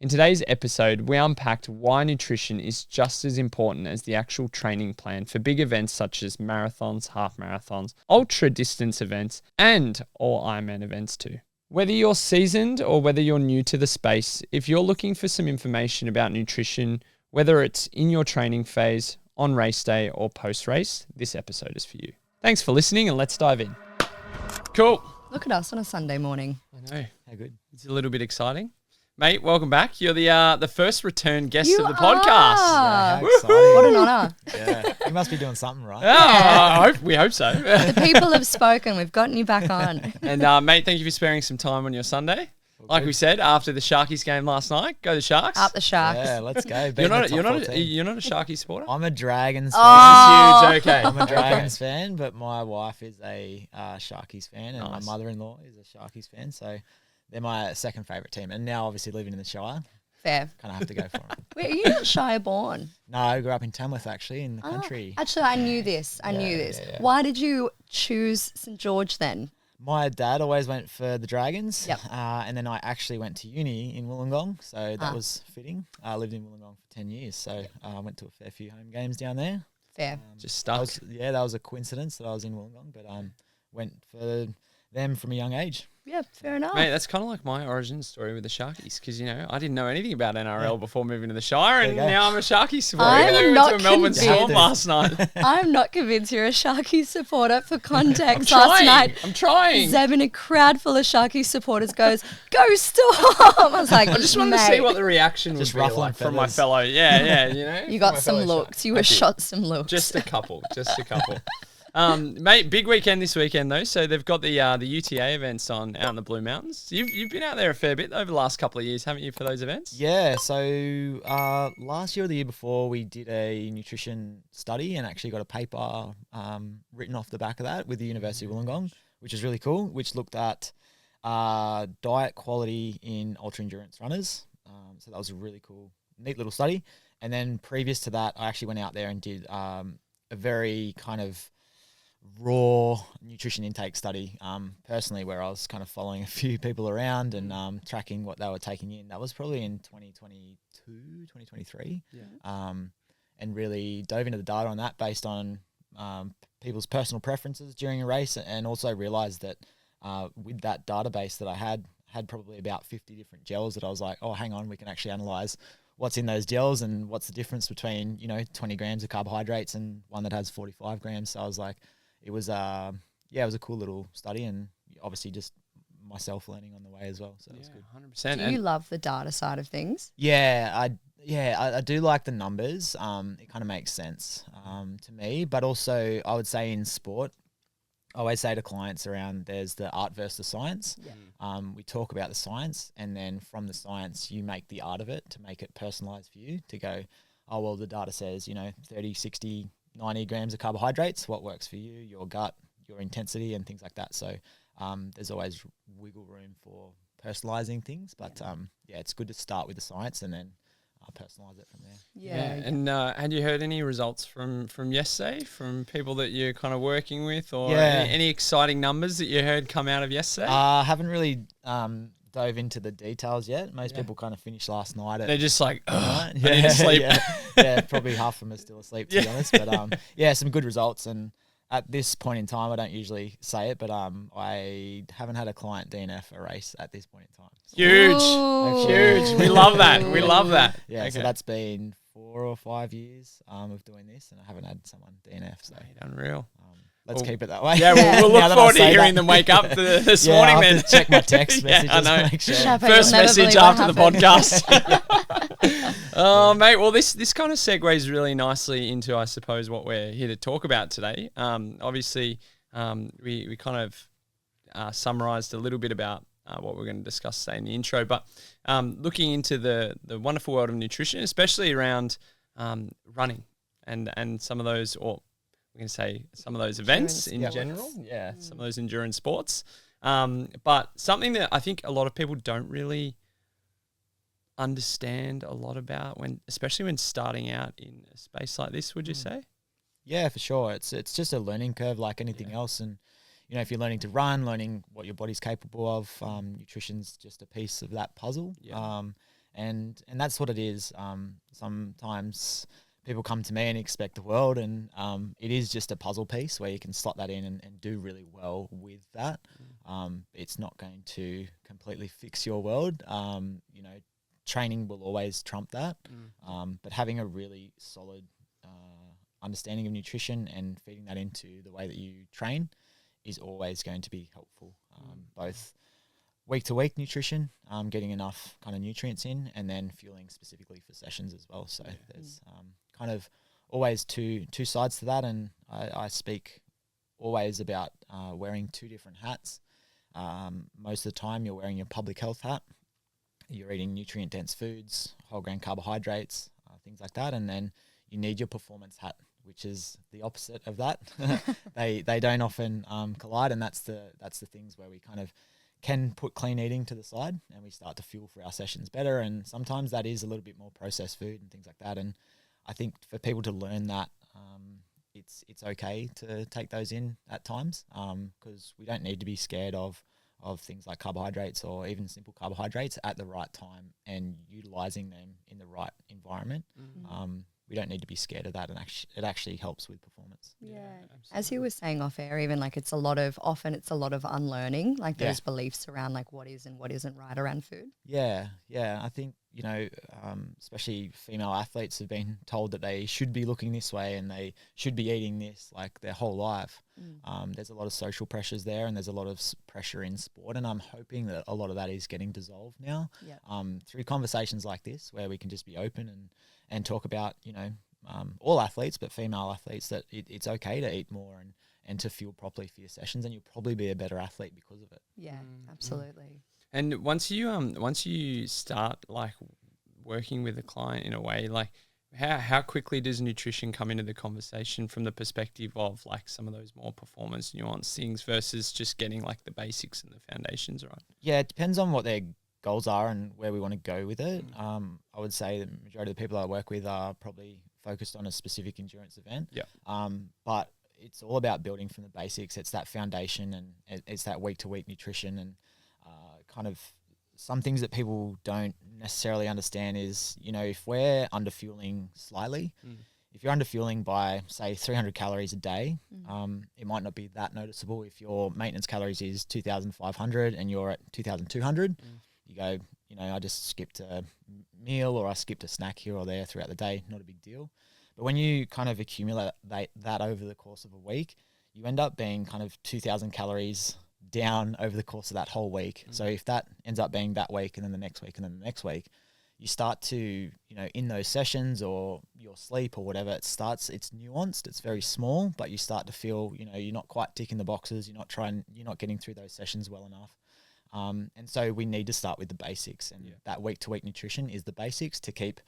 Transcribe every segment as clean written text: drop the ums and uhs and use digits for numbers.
In today's episode, we unpacked why nutrition is just as important as the actual training plan for big events such as marathons, half marathons, ultra distance events, and all Ironman events too. Whether you're seasoned or whether you're new to the space, if you're looking for some information about nutrition, whether it's in your training phase, on race day, or post-race, this episode is for you. Thanks for listening, and let's dive in. Cool. Look at us on a Sunday morning. I know. How good. It's a little bit exciting. Mate, welcome back. You're the first return guest You of the podcast. Yeah, how exciting. What an honour. Yeah, you must be doing something right. We hope so. The people have spoken. We've gotten you back on. And mate, thank you for sparing some time on your Sunday. Like we said, after the Sharkies game last night, go the Sharks. Up the Sharks. Yeah, let's go. You're not a Sharkies supporter? I'm a Dragons fan. Oh. Huge. Okay. I'm a Dragons fan, but my wife is a Sharkies fan, and Nice. my mother-in-law is a Sharkies fan. So they're my second favourite team. And now, obviously, living in the Shire, Fair. kind of have to go for them. Wait, are you not Shire born? No, I grew up in Tamworth, actually, in the country. Actually, I knew this. I knew this. Why did you choose St. George then? My dad always went for the Dragons. Yep. And then I actually went to uni in Wollongong, so that was fitting. I lived in Wollongong for 10 years, so I went to a fair few home games down there. Fair. Just stuck. That was a coincidence that I was in Wollongong, but went for them from a young age. Yeah, fair enough. Mate, that's kind of like my origin story with the Sharkies because, I didn't know anything about NRL before moving to the Shire, and you go. now I'm a Sharkies supporter. I'm Even though we not went to a Melbourne convinced. Storm last night. I'm not convinced you're a Sharkies supporter. For context, I'm last trying. night, I'm trying. Zeb in a crowd full of Sharkies supporters goes, "Go Storm!" I was like, I just wanted to see what the reaction Just would be ruffling like from my feathers. fellow. Yeah, You from got my some fellow looks. Sharks. You were shot some looks. Just a couple. Mate, big weekend this weekend though. So they've got the UTA events on out in the Blue Mountains. You've been out there a fair bit over the last couple of years, haven't you, for those events? Yeah, so last year or the year before, we did a nutrition study and actually got a paper written off the back of that with the University of Wollongong, which is really cool, which looked at diet quality in ultra-endurance runners. So that was a really cool, neat little study. And then previous to that, I actually went out there and did a very kind of raw nutrition intake study personally, where I was kind of following a few people around and tracking what they were taking in. That was probably in 2022, 2023. And really dove into the data on that based on people's personal preferences during a race, and also realized that with that database that I had probably about 50 different gels that I was like, oh, hang on, we can actually analyze what's in those gels and what's the difference between 20 grams of carbohydrates and one that has 45 grams. So I was like, it was a cool little study, and obviously just myself learning on the way as well. So it was good. 100%. Do you love the data side of things? I do like the numbers. It kind of makes sense to me, but also I would say in sport, I always say to clients around there's the art versus the science. We talk about the science, and then from the science you make the art of it to make it personalized for you, to go, oh, well, the data says 30, 60, 90 grams of carbohydrates, what works for you, your gut, your intensity, and things like that. So there's always wiggle room for personalizing things, but it's good to start with the science and then personalize it from there. Yeah. And had you heard any results from yesterday from people that you're kind of working with, or Yeah. any exciting numbers that you heard come out of yesterday? Haven't really dove into the details yet. Most people kind of finished last night at They're just like, I yeah, need to sleep. yeah, probably half of them are still asleep, to be honest. But some good results. And at this point in time, I don't usually say it, but I haven't had a client DNF a race at this point in time. So, Huge. Ooh. Huge. We love that. We love that. yeah, Okay. so that's been 4 or 5 years of doing this, and I haven't had someone DNF. So Unreal. let's Well, keep it that way. Yeah, we'll Now look that I forward to say hearing that. them wake up this Yeah, morning I'll then. have to check my text Yeah, messages I know. to make sure. Chapo, First you'll never message believe what after the happened. podcast. Oh, mate. Well, this kind of segues really nicely into, I suppose, what we're here to talk about today. Obviously, we kind of summarised a little bit about what we're going to discuss today in the intro, but looking into the wonderful world of nutrition, especially around running and some of those, or we're going to say some of those events in general. Yeah, some of those endurance sports. But something that I think a lot of people don't really understand a lot about, especially when starting out in a space like this, would you say? Yeah, for sure. It's just a learning curve like anything else. And, if you're learning to run, learning what your body's capable of, nutrition's just a piece of that puzzle. Yeah. and that's what it is. Sometimes people come to me and expect the world, and it is just a puzzle piece where you can slot that in and do really well with that. It's not going to completely fix your world. Training will always trump that. But having a really solid understanding of nutrition and feeding that into the way that you train is always going to be helpful. Both week to week nutrition, getting enough kind of nutrients in, and then fueling specifically for sessions as well. So there's kind of always two sides to that, and I speak always about wearing two different hats. Most of the time you're wearing your public health hat, you're eating nutrient dense foods, whole grain carbohydrates, things like that, and then you need your performance hat, which is the opposite of that. They don't often collide, and that's the things where we kind of can put clean eating to the side and we start to fuel for our sessions better. And sometimes that is a little bit more processed food and things like that. And I think for people to learn that, it's okay to take those in at times, because we don't need to be scared of things like carbohydrates or even simple carbohydrates at the right time and utilizing them in the right environment. We don't need to be scared of that, and it actually helps with performance. Yeah, as you were saying off air, even like it's a lot of unlearning, like those beliefs around like what is and what isn't right around food. Yeah. I think especially female athletes have been told that they should be looking this way and they should be eating this like their whole life. There's a lot of social pressures there, and there's a lot of pressure in sport, and I'm hoping that a lot of that is getting dissolved now. Through conversations like this where we can just be open and talk about all athletes, but female athletes, that it's okay to eat more and to fuel properly for your sessions, and you'll probably be a better athlete because of it. Yeah, absolutely. And once you start like working with a client in a way, like how quickly does nutrition come into the conversation from the perspective of like some of those more performance nuanced things versus just getting like the basics and the foundations right? Yeah, it depends on what their goals are and where we want to go with it. I would say the majority of the people I work with are probably focused on a specific endurance event. But it's all about building from the basics. It's that foundation, and it's that week to week nutrition, and kind of some things that people don't necessarily understand is, if we're underfueling slightly, if you're underfueling by say 300 calories a day, it might not be that noticeable. If your maintenance calories is 2,500 and you're at 2,200, you go, I just skipped a meal or I skipped a snack here or there throughout the day, not a big deal. But when you kind of accumulate that over the course of a week, you end up being kind of 2,000 calories down over the course of that whole week. So if that ends up being that week and then the next week and then the next week, you start to, in those sessions or your sleep or whatever, it's nuanced, it's very small, but you start to feel, you're not quite ticking the boxes, you're not getting through those sessions well enough. And so we need to start with the basics, and that week to week nutrition is the basics to keep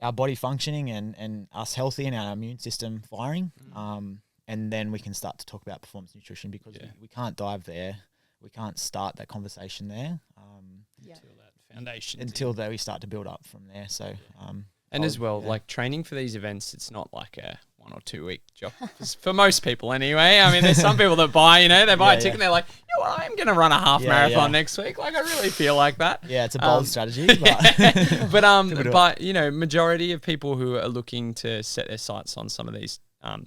our body functioning and us healthy and our immune system firing. And then we can start to talk about performance nutrition, because we can't dive there. We can't start that conversation there until that foundation. Until we start to build up from there. So, and as well, like training for these events, it's not like a 1 or 2 week job for most people anyway. I mean, there's some people that buy a ticket and they're like, I'm going to run a half marathon next week. Like, I really feel like that. Yeah, it's a bold strategy. But, but majority of people who are looking to set their sights on some of these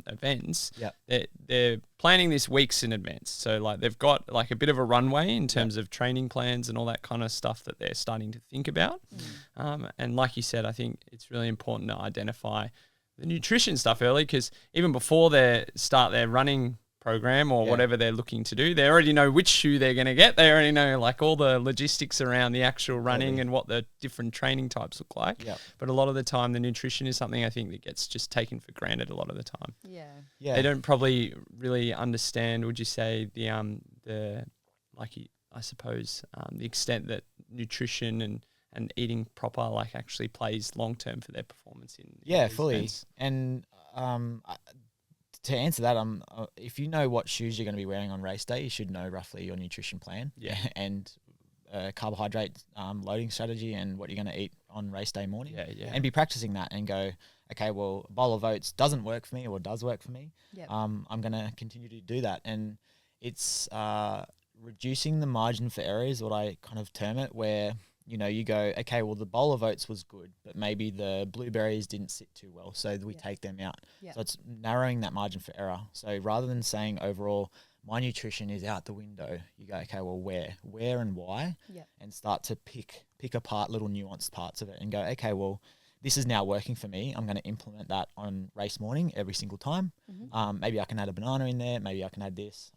events, they're planning this weeks in advance. So like they've got like a bit of a runway in terms of training plans and all that kind of stuff that they're starting to think about. And like you said, I think it's really important to identify the nutrition stuff early, because even before they start their running program or whatever they're looking to do, they already know which shoe they're going to get. They already know like all the logistics around the actual running and what the different training types look like. But a lot of the time, the nutrition is something I think that gets just taken for granted a lot of the time. They don't probably really understand, would you say, the extent that nutrition and eating proper like actually plays long term for their performance in fully events. And to answer that, if you know what shoes you're going to be wearing on race day, you should know roughly your nutrition plan and carbohydrate loading strategy and what you're going to eat on race day morning. And be practicing that and go, okay, well, a bowl of oats doesn't work for me or does work for me. I'm going to continue to do that. And it's reducing the margin for error is what I kind of term it, where you know, you go, okay, well, the bowl of oats was good, but maybe the blueberries didn't sit too well, so we take them out. So it's narrowing that margin for error. So rather than saying overall, my nutrition is out the window, you go, okay, well, where and why, and start to pick apart little nuanced parts of it and go, okay, well, this is now working for me. I'm going to implement that on race morning every single time. Maybe I can add a banana in there. Maybe I can add this.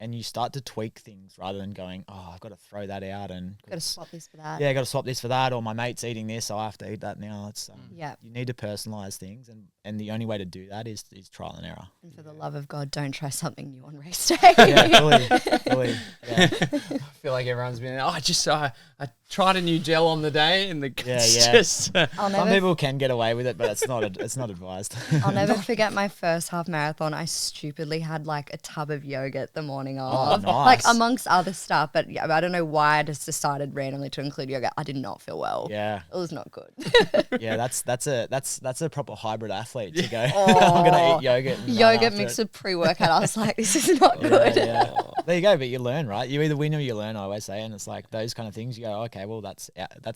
And you start to tweak things rather than going, oh, I've got to throw that out and got to swap this for that. Yeah, I got to swap this for that, or my mate's eating this, so I have to eat that now. It's you need to personalize things, and the only way to do that is trial and error. And for the love of God, don't try something new on race day. Fully. Yeah. I feel like everyone's been, I tried a new gel on the day, and it's yeah. just. Some people can get away with it, but it's not advised. I'll never forget my first half marathon. I stupidly had like a tub of yogurt the morning of, nice. like amongst other stuff. But I don't know why I just decided randomly to include yogurt. I did not feel well. Yeah, it was not good. Yeah, that's a proper hybrid athlete to go. I'm gonna eat yogurt. And yogurt mixed with pre-workout. I was like, this is not good. Yeah. There you go. But you learn, right? You either win or you learn. I always say, and it's like those kind of things. You go, okay, well, that's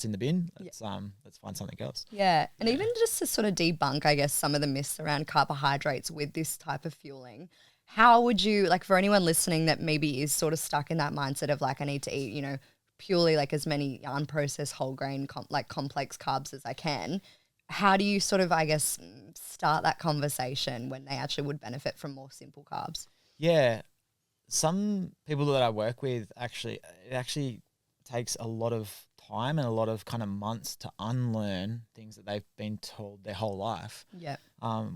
in the bin. Let's find something else. Yeah, and even just to sort of debunk, I guess, some of the myths around carbohydrates with this type of fueling. How would you, like, for anyone listening that maybe is sort of stuck in that mindset of like, I need to eat, you know, purely like as many unprocessed whole grain complex carbs as I can. How do you sort of, I guess, start that conversation when they actually would benefit from more simple carbs? Yeah, some people that I work with it actually takes a lot of time and a lot of kind of months to unlearn things that they've been told their whole life. Yeah.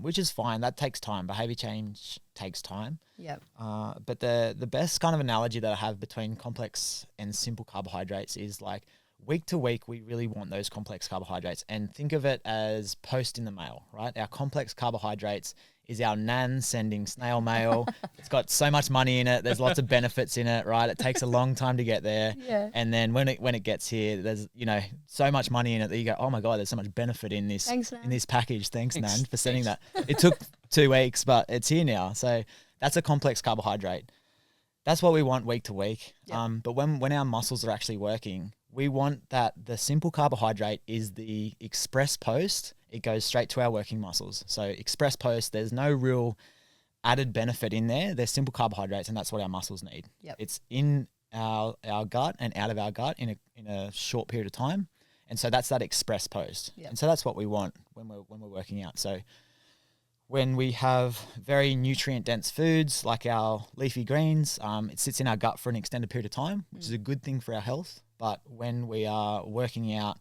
Which is fine. That takes time. Behavior change takes time. Yeah. But the best kind of analogy that I have between complex and simple carbohydrates is like week to week, we really want those complex carbohydrates, and think of it as post in the mail, right? Our complex carbohydrates is our nan sending snail mail. It's got so much money in it. There's lots of benefits in it, right? It takes a long time to get there. Yeah. And then when it gets here, there's, you know, so much money in it that you go, oh my God, there's so much benefit in this. Thanks, Nan. In this package. Thanks, Nan, for sending that. It took 2 weeks, but it's here now. So that's a complex carbohydrate. That's what we want week to week. Yep. But when our muscles are actually working, we want that the simple carbohydrate is the express post. It goes straight to our working muscles. So express post, there's no real added benefit in there. They're simple carbohydrates, and that's what our muscles need. Yep. It's in our gut and out of our gut in a short period of time. And so that's that express post. Yep. And so that's what we want when we're working out. So when we have very nutrient dense foods like our leafy greens, it sits in our gut for an extended period of time, which is a good thing for our health. But when we are working out,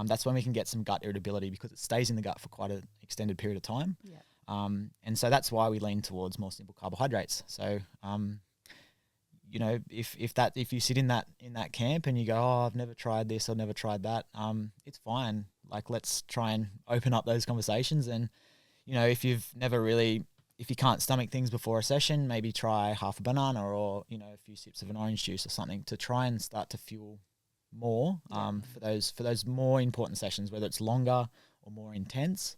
that's when we can get some gut irritability because it stays in the gut for quite an extended period of time. Yeah. And so that's why we lean towards more simple carbohydrates. So, you know, if you sit in that camp and you go, oh, I've never tried this, I've never tried that, it's fine. Like, let's try and open up those conversations. And, you know, if you can't stomach things before a session, maybe try half a banana or, you know, a few sips of an orange juice or something to try and start to fuel more for those more important sessions, whether it's longer or more intense.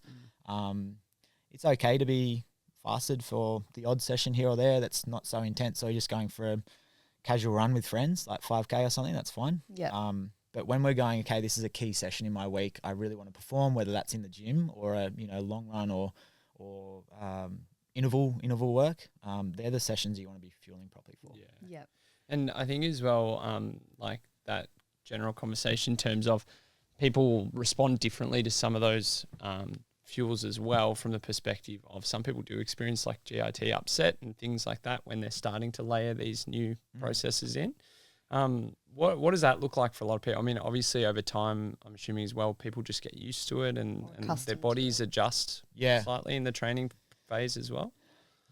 It's okay to be fasted for the odd session here or there that's not so intense. So you're just going for a casual run with friends, like 5K or something, that's fine. Yeah. But when we're going, okay, this is a key session in my week, I really want to perform, whether that's in the gym or a, you know, long run or interval work, they're the sessions you want to be fueling properly for. Yeah. And I think as well, like that general conversation in terms of people respond differently to some of those fuels as well, from the perspective of some people do experience like GIT upset and things like that when they're starting to layer these new processes in. What does that look like for a lot of people? I mean, obviously over time, I'm assuming as well, people just get used to it and their bodies adjust slightly in the training phase as well.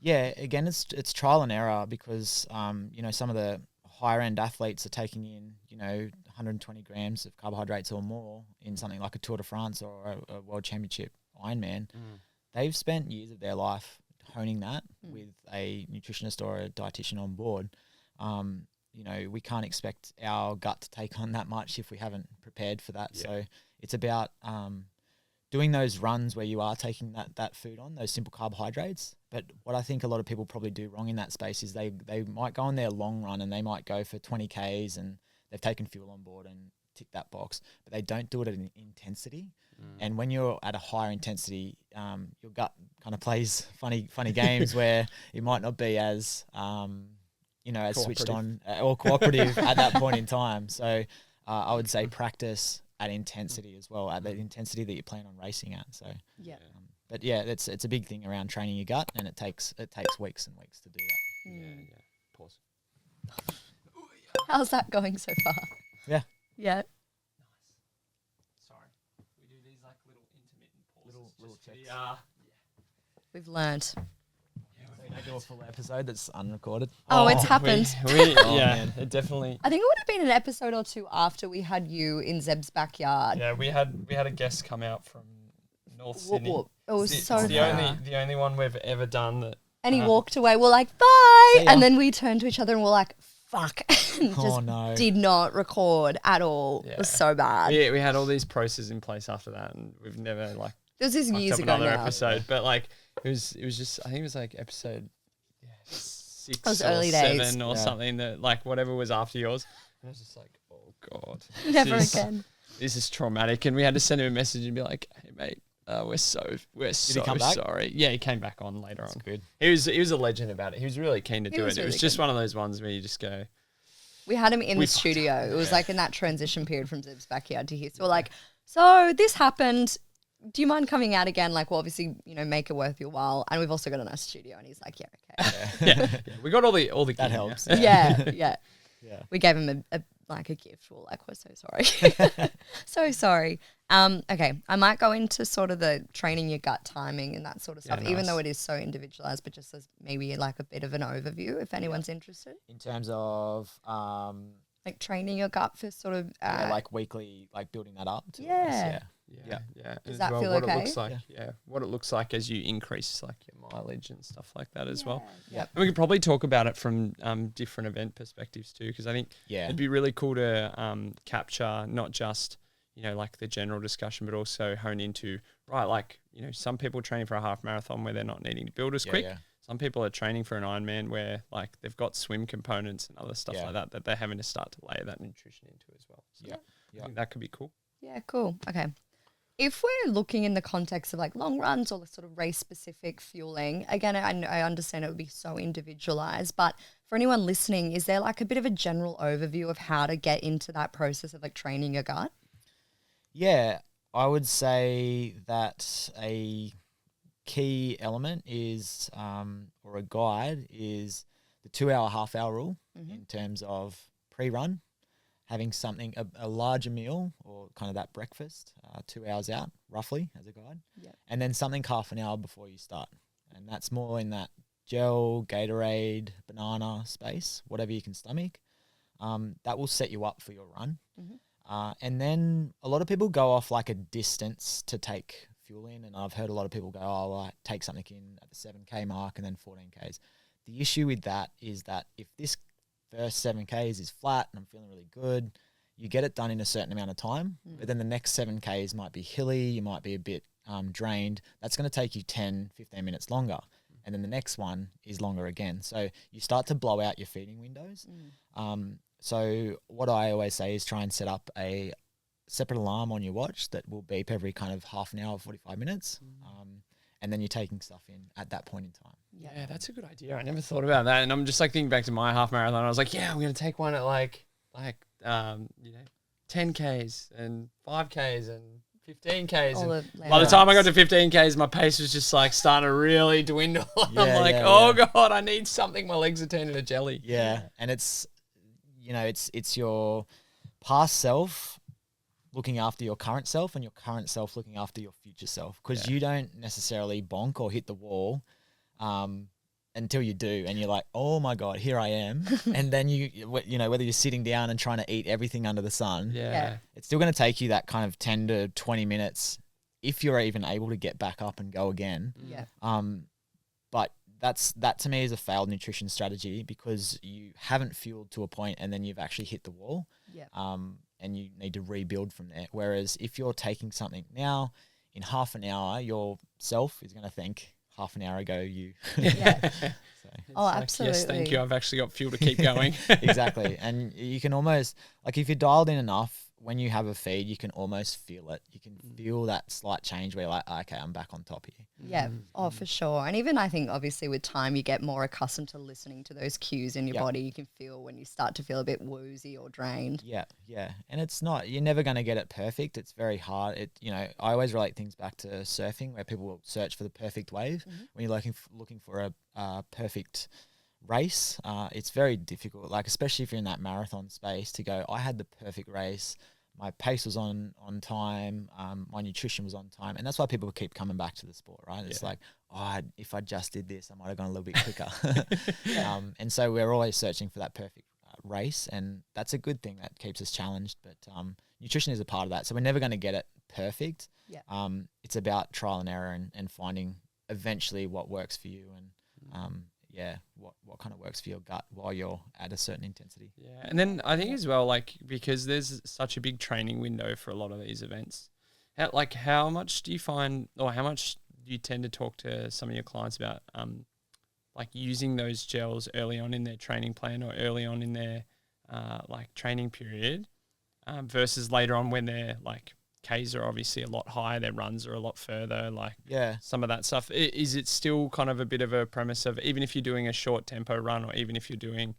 Yeah, again, it's trial and error because, you know, some of the higher end athletes are taking in, you know, 120 grams of carbohydrates or more in something like a Tour de France or a World Championship Ironman. They've spent years of their life honing that with a nutritionist or a dietitian on board. You know, we can't expect our gut to take on that much if we haven't prepared for that. Yeah. So it's about doing those runs where you are taking that food on, those simple carbohydrates. But what I think a lot of people probably do wrong in that space is they might go on their long run and they might go for 20 Ks and they've taken fuel on board and tick that box, but they don't do it at an intensity. And when you're at a higher intensity, your gut kind of plays funny games where it might not be as as switched on or cooperative at that point in time. So I would say practice at intensity as well, at the intensity that you plan on racing at. So Yeah. but yeah, it's a big thing around training your gut, and it takes weeks and weeks to do that. Yeah. Pause. How's that going so far? Yeah. Yeah. Sorry. We do these like little intermittent pauses. Little just for checks. We've learned. So you don't do a full episode that's unrecorded. Oh, it's happened. Yeah, it definitely. I think it would have been an episode or two after we had you in Zeb's backyard. Yeah, we had a guest come out from North Sydney. Whoop. It was It's so the far. only one we've ever done that. And he walked away. We're like, bye. See ya. And then we turned to each other and we're like, fuck. And Oh, just no. did not record at all. It was Yeah. so bad. Yeah, we had all these processes in place after that, and we've never like It was just fucked years up ago another now. episode. But like it was just I think it was like episode 6 Those or early 7 days. or Yeah. something that like whatever was after yours. And I was just like, oh god, Never this is- again. This is traumatic, and we had to send him a message and be like, hey mate. We're so come back? sorry. Yeah, he came back on later on. Good. He was a legend about it. He was really keen to do it. was It was really just good. one of those ones where you just go, We had him in We the fucked studio. up. It was like in that transition period from Zeb's backyard to here. So we're like, so this happened. Do you mind coming out again? Like, we'll obviously, make it worth your while. And we've also got a nice studio. And he's like, yeah, okay. yeah. We got all the That gear now. helps. yeah. Yeah. We gave him a gift. We're like, we're so sorry. So sorry. Okay. I might go into sort of the training your gut timing and that sort of Yeah, stuff, even nice. though it is so individualized, but just as maybe like a bit of an overview if anyone's interested. In terms of Like training your gut for sort of like weekly, like building that up. To Yeah. Yeah. Does As that well, feel what okay? it looks like. Yeah. What it looks like as you increase like your mileage and stuff like that as well. Yeah. And we could probably talk about it from different event perspectives too, because I think Yeah. it'd be really cool to capture not just like the general discussion, but also hone into some people training for a half marathon where they're not needing to build as quick. Yeah. Some people are training for an Ironman where like they've got swim components and other stuff Yeah. like that they're having to start to layer that nutrition into as well. So Yeah. I think that could be cool. Yeah, cool. Okay. If we're looking in the context of like long runs or the sort of race specific fueling, again, I understand it would be so individualized, but for anyone listening, is there like a bit of a general overview of how to get into that process of like training your gut? Yeah, I would say that a key element is, or a guide is the 2 hour, half hour rule in terms of pre-run, having something, a larger meal or kind of that breakfast, 2 hours out roughly as a guide. Yep. And then something half an hour before you start. And that's more in that gel, Gatorade, banana space, whatever you can stomach. That will set you up for your run. And then a lot of people go off like a distance to take fuel in. And I've heard a lot of people go, oh, well, I take something in at the 7K mark and then 14Ks. The issue with that is that if this first 7Ks is flat and I'm feeling really good, you get it done in a certain amount of time. But then the next 7Ks might be hilly, you might be a bit drained. That's going to take you 10, 15 minutes longer. And then the next one is longer again. So you start to blow out your feeding windows. So what I always say is try and set up a separate alarm on your watch that will beep every kind of half an hour, 45 minutes. And then you're taking stuff in at that point in time. Yeah, that's a good idea. I never thought about that. And I'm just like thinking back to my half marathon. I was like, yeah, I'm going to take one at like 10Ks and 5Ks and 15Ks. All And the by the time I got to 15Ks, my pace was just like starting to really dwindle. I'm Yeah, like, yeah, oh yeah. God, I need something. My legs are turning to jelly. Yeah. And it's, it's your past self looking after your current self and your current self looking after your future self. Because you don't necessarily bonk or hit the wall until you do. And you're like, oh my God, here I am. And then whether you're sitting down and trying to eat everything under the sun, Yeah. it's still going to take you that kind of 10 to 20 minutes if you're even able to get back up and go again. Yeah. But that to me is a failed nutrition strategy because you haven't fueled to a point and then you've actually hit the wall. Yeah. And you need to rebuild from there. Whereas if you're taking something now, in half an hour, your self is going to think half an hour ago you. Yeah. So, Oh, Like, absolutely. yes, thank you. I've actually got fuel to keep going. exactly. And you can almost, like if you're dialed in enough when you have a feed, you can almost feel it. You can feel that slight change where you're like, okay, I'm back on top here. Yeah. Oh, for sure. And even I think obviously with time you get more accustomed to listening to those cues in your body. You can feel when you start to feel a bit woozy or drained. Yeah, yeah. And it's not, you're never going to get it perfect. It's very hard. I always relate things back to surfing where people will search for the perfect wave. When you're looking for a perfect race, it's very difficult, like especially if you're in that marathon space, to go, I had the perfect race, my pace was on time, my nutrition was on time, and that's why people keep coming back to the sport, right? It's like, if I just did this, I might have gone a little bit quicker. And so we're always searching for that perfect race, and that's a good thing that keeps us challenged, but nutrition is a part of that, so we're never going to get it perfect. It's about trial and error and finding eventually what works for you, and what kind of works for your gut while you're at a certain intensity. Yeah, and then I think as well, like, because there's such a big training window for a lot of these events, how much do you find, or how much do you tend to talk to some of your clients about, like using those gels early on in their training plan or early on in their like training period, versus later on when they're like, Ks are obviously a lot higher, their runs are a lot further, like some of that stuff. Is it still kind of a bit of a premise of, even if you're doing a short tempo run, or even if you're doing,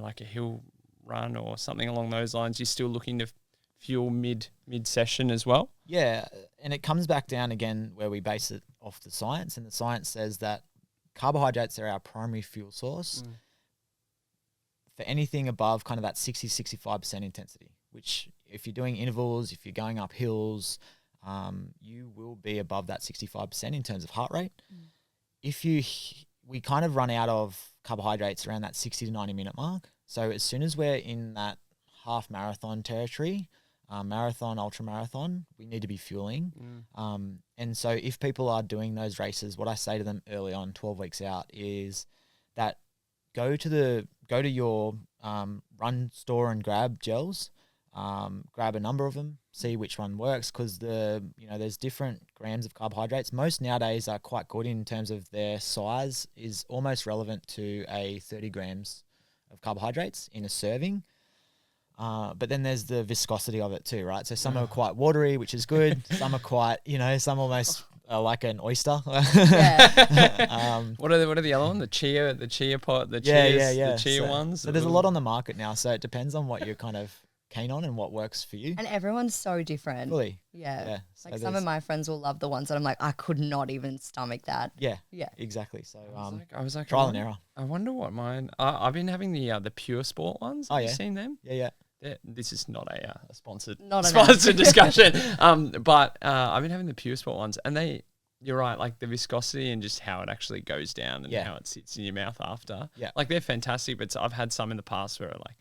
like a hill run or something along those lines, you're still looking to fuel mid session as well? Yeah, and it comes back down again where we base it off the science, and the science says that carbohydrates are our primary fuel source for anything above kind of that 60-65% intensity, which if you're doing intervals, if you're going up hills, you will be above that 65% in terms of heart rate. We kind of run out of carbohydrates around that 60 to 90 minute mark. So as soon as we're in that half marathon territory, marathon, ultra marathon, we need to be fueling. And so if people are doing those races, what I say to them early on, 12 weeks out, is that go to your run store and grab gels. Grab a number of them, see which one works, because there's different grams of carbohydrates. Most nowadays are quite good in terms of their size is almost relevant to a 30 grams of carbohydrates in a serving. But then there's the viscosity of it too, right? So some are quite watery, which is good. Some are quite, some almost like an oyster. What are the other ones? The chia pot, the chia ones. So there's a lot on the market now. So it depends on what you're kind of keen on and what works for you. And everyone's so different. Fully. Yeah. So like some of my friends will love the ones that I'm like, I could not even stomach that. Yeah. Exactly. So I was like trial and error. I wonder what mine. I've been having the Pure Sport ones. Have you seen them? Yeah. This is not a sponsored discussion. But I've been having the Pure Sport ones, and you're right, like the viscosity and just how it actually goes down and how it sits in your mouth after. Yeah. Like they're fantastic, but I've had some in the past where like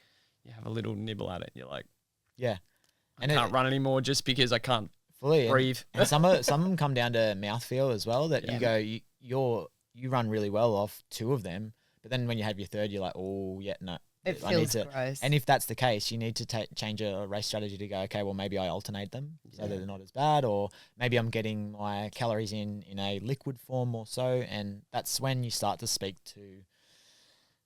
you have a little nibble at it, you're like, I can't run anymore just because I can't breathe. And some of them come down to mouthfeel as well, that you run really well off two of them, but then when you have your third, you're like, oh yeah, no. It feels gross. And if that's the case, you need to change a race strategy to go, okay, well, maybe I alternate them so that they're not as bad, or maybe I'm getting my calories in a liquid form or so, and that's when you start to speak to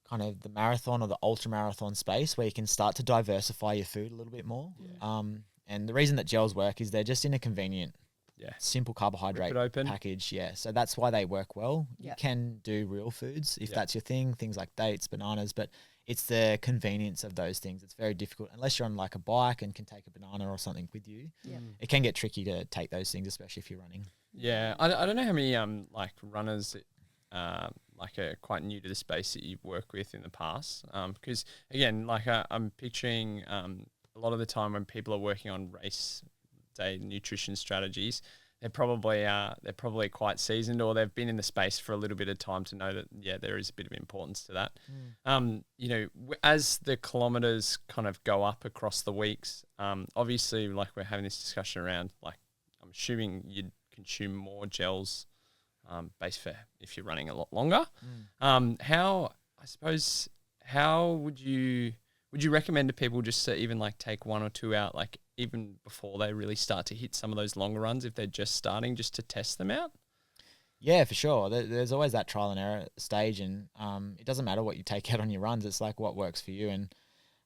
kind of the marathon or the ultra marathon space where you can start to diversify your food a little bit more. And the reason that gels work is they're just in a convenient, simple carbohydrate package. So that's why they work well. You can do real foods if that's your thing, things like dates, bananas, but it's the convenience of those things. It's very difficult unless you're on like a bike and can take a banana or something with you. It can get tricky to take those things, especially if you're running. I don't know how many like runners like are quite new to the space that you've worked with in the past, because again, like I'm picturing a lot of the time when people are working on race day nutrition strategies, they're probably quite seasoned, or they've been in the space for a little bit of time to know that there is a bit of importance to that. As the kilometers kind of go up across the weeks, obviously like we're having this discussion around, like I'm assuming you'd consume more gels based for if you're running a lot longer. How would you recommend to people just to even like take one or two out, like even before they really start to hit some of those longer runs, if they're just starting, just to test them out? Yeah, for sure. There's always that trial and error stage, and it doesn't matter what you take out on your runs. It's like what works for you. And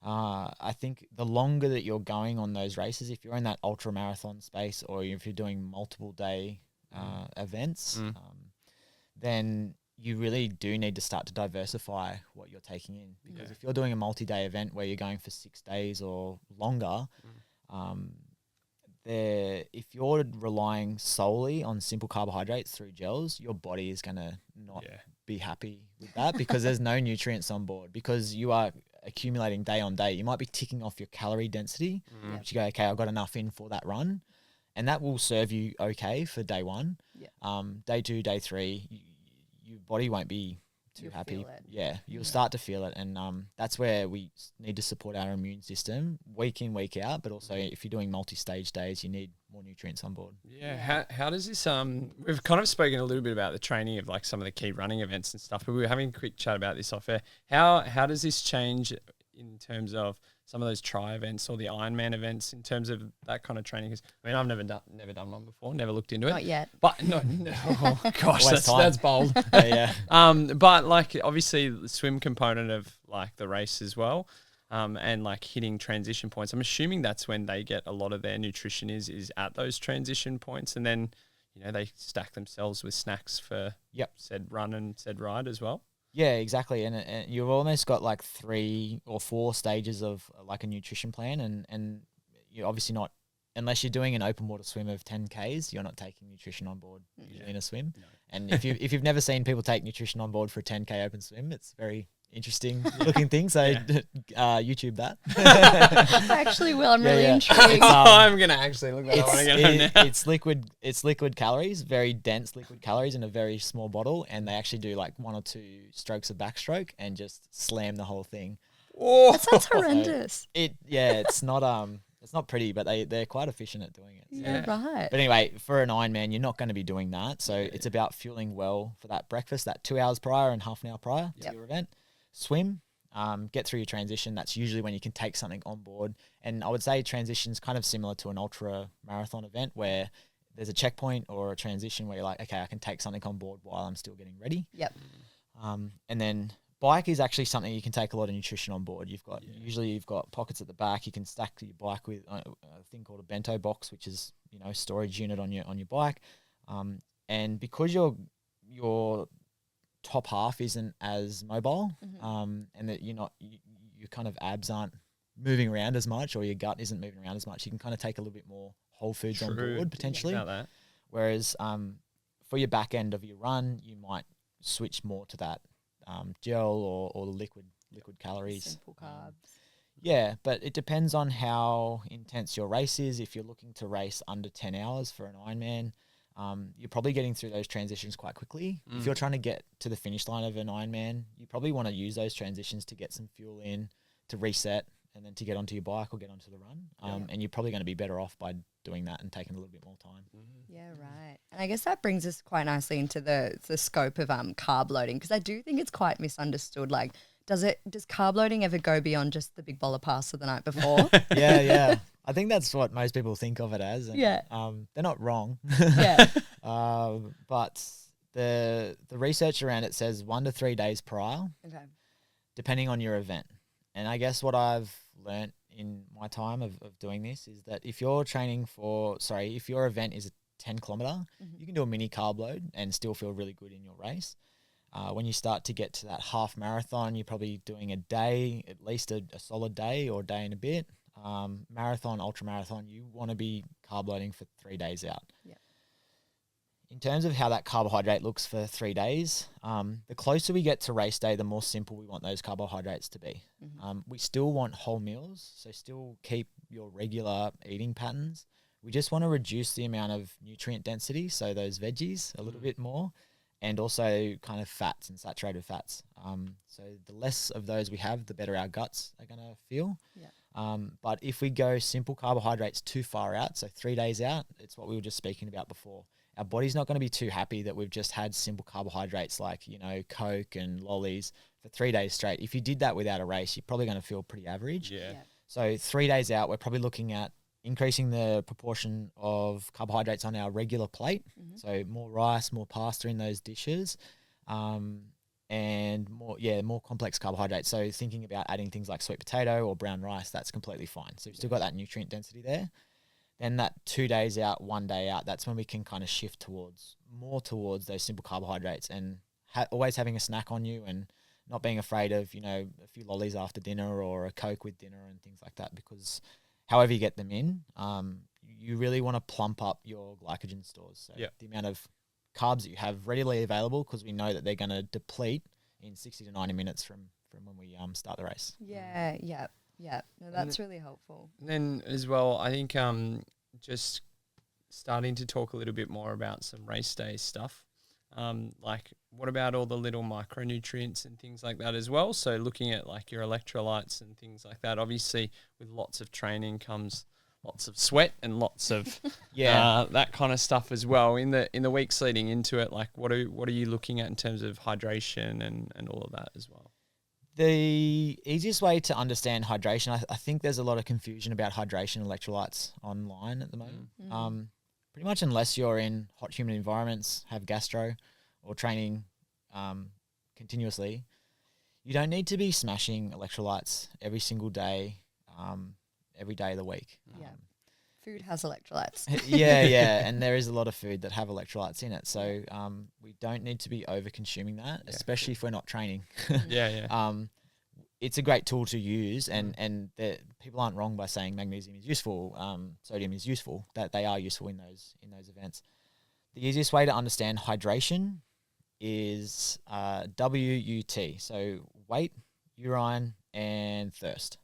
I think the longer that you're going on those races, if you're in that ultra marathon space or if you're doing multiple day events, then you really do need to start to diversify what you're taking in. Because if you're doing a multi-day event where you're going for 6 days or longer, if you're relying solely on simple carbohydrates through gels, your body is going to not be happy with that because there's no nutrients on board, because you are accumulating day on day. You might be ticking off your calorie density, but you go, okay, I've got enough in for that run, and that will serve you okay for day one. Day 2, day 3, your body won't be too happy. You'll start to feel it, and that's where we need to support our immune system week in, week out. But also, if you're doing multi-stage days, you need more nutrients on board. How does this we've kind of spoken a little bit about the training of like some of the key running events and stuff, but we were having a quick chat about this off air. How does this change in terms of some of those tri events or the Ironman events in terms of that kind of training? Because I mean, I've never done one before, never looked into it. Not yet. But no oh gosh, that's bold. But like obviously the swim component of like the race as well, and like hitting transition points. I'm assuming that's when they get a lot of their nutrition is at those transition points, and then they stack themselves with snacks for said run and said ride as well. Yeah, exactly. And you've almost got like 3 or 4 stages of like a nutrition plan, and you're obviously not, unless you're doing an open water swim of 10 Ks, you're not taking nutrition on board usually in a swim. No. And if you've never seen people take nutrition on board for a 10K open swim, it's very interesting looking thing. So YouTube that. I actually will. I'm really intrigued. I'm gonna actually look that up now. It's liquid calories, very dense liquid calories in a very small bottle, and they actually do like 1 or 2 strokes of backstroke and just slam the whole thing. Oh, that sounds horrendous. It's not pretty, but they're quite efficient at doing it. So. Right. But anyway, for an Ironman, you're not going to be doing that. So it's about fueling well for that breakfast, that 2 hours prior and half an hour prior to your event. Swim, get through your transition. That's usually when you can take something on board. And I would say transition's kind of similar to an ultra marathon event where there's a checkpoint or a transition where you're like, okay, I can take something on board while I'm still getting ready. And then bike is actually something you can take a lot of nutrition on board. Usually you've got pockets at the back. You can stack your bike with a thing called a bento box, which is storage unit on your bike. And because your top half isn't as mobile, and that your kind of abs aren't moving around as much, or your gut isn't moving around as much, you can kind of take a little bit more whole foods on board potentially. Whereas for your back end of your run, you might switch more to that gel or the liquid calories. Simple carbs. But it depends on how intense your race is. If you're looking to race under 10 hours for an Ironman, you're probably getting through those transitions quite quickly. If you're trying to get to the finish line of an Ironman, you probably want to use those transitions to get some fuel in, to reset, and then to get onto your bike or get onto the run. And you're probably going to be better off by doing that and taking a little bit more time. Yeah, right. And I guess that brings us quite nicely into the scope of carb loading, because I do think it's quite misunderstood. Like, does carb loading ever go beyond just the big bowl of pasta the night before? I think that's what most people think of it as. And, they're not wrong. But the research around it says 1 to 3 days prior, depending on your event. And I guess what I've learnt in my time of doing this is that if your event is a 10 kilometer, you can do a mini carb load and still feel really good in your race. When you start to get to that half marathon, you're probably doing a day, at least a solid day or a day and a bit. Marathon, ultra marathon, you want to be carb loading for 3 days out. In terms of how that carbohydrate looks for 3 days, the closer we get to race day, the more simple we want those carbohydrates to be. We still want whole meals, so still keep your regular eating patterns. We just want to reduce the amount of nutrient density, so those veggies a little bit more, and also kind of fats and saturated fats. So the less of those we have, the better our guts are going to feel. But if we go simple carbohydrates too far out, so 3 days out, it's what we were just speaking about before. Our body's not going to be too happy that we've just had simple carbohydrates like, Coke and lollies for 3 days straight. If you did that without a race, you're probably going to feel pretty average. So 3 days out, we're probably looking at increasing the proportion of carbohydrates on our regular plate. So more rice, more pasta in those dishes. and more complex carbohydrates. So thinking about adding things like sweet potato or brown rice, that's completely fine. So you've still got that nutrient density there. Then that 2 days out, 1 day out, that's when we can kind of shift towards those simple carbohydrates and always having a snack on you and not being afraid of, a few lollies after dinner or a Coke with dinner and things like that, because however you get them in, you really want to plump up your glycogen stores. So the amount of carbs that you have readily available, because we know that they're going to deplete in 60 to 90 minutes from when we start the race. Yeah. No, that's really helpful. And then as well, I think just starting to talk a little bit more about some race day stuff. Like what about all the little micronutrients and things like that as well? So looking at like your electrolytes and things like that. Obviously, with lots of training comes lots of sweat and lots of that kind of stuff as well. In the weeks leading into it, like what are you looking at in terms of hydration and all of that as well? The easiest way to understand hydration, I think there's a lot of confusion about hydration and electrolytes online at the moment. Pretty much unless you're in hot, humid environments, have gastro, or training continuously, you don't need to be smashing electrolytes every single day, every day of the week. Food has electrolytes. And there is a lot of food that have electrolytes in it. So we don't need to be over consuming that, especially if we're not training. It's a great tool to use, and people aren't wrong by saying magnesium is useful, sodium is useful, that they are useful in those events. The easiest way to understand hydration is WUT, so weight, urine, and thirst.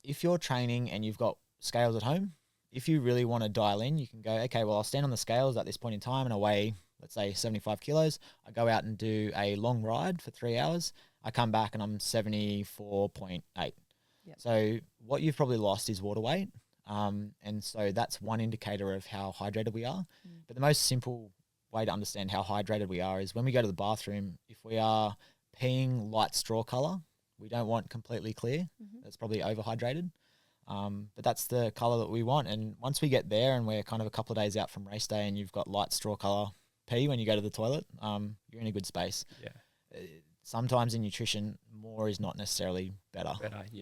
If you're training and you've got scales at home, if you really want to dial in, you can go, okay, well, I'll stand on the scales at this point in time and I weigh, let's say, 75 kilos. I go out and do a long ride for 3 hours. I come back and I'm 74.8. So what you've probably lost is water weight. And so that's one indicator of how hydrated we are. But the most simple way to understand how hydrated we are is when we go to the bathroom, if we are peeing light straw color, we don't want completely clear. That's probably overhydrated. But that's the color that we want. And once we get there and we're kind of a couple of days out from race day and you've got light straw color pee when you go to the toilet, you're in a good space. Sometimes in nutrition, more is not necessarily better. With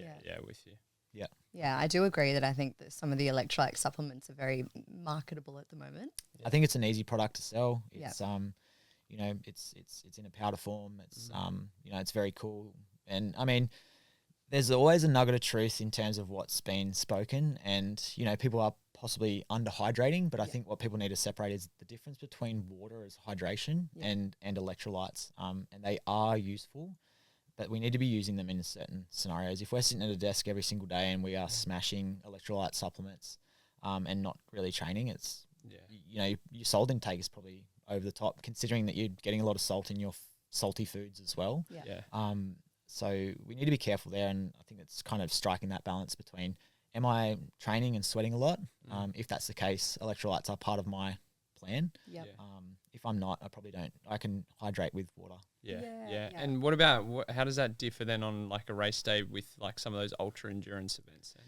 you. Yeah, I do agree that I think that some of the electrolyte supplements are very marketable at the moment. I think it's an easy product to sell. It's it's in a powder form. It's it's very cool. And I mean, there's always a nugget of truth in terms of what's been spoken, and people are possibly underhydrating, but I think what people need to separate is the difference between water as hydration and electrolytes. And they are useful, but we need to be using them in certain scenarios. If we're sitting at a desk every single day and we are smashing electrolyte supplements and not really training, it's your salt intake is probably over the top, considering that you're getting a lot of salt in your salty foods as well. So we need to be careful there, and I think it's kind of striking that balance between, am I training and sweating a lot? If that's the case, electrolytes are part of my plan. If I'm not, I probably don't. I can hydrate with water. And what about, how does that differ then on like a race day with like some of those ultra endurance events then?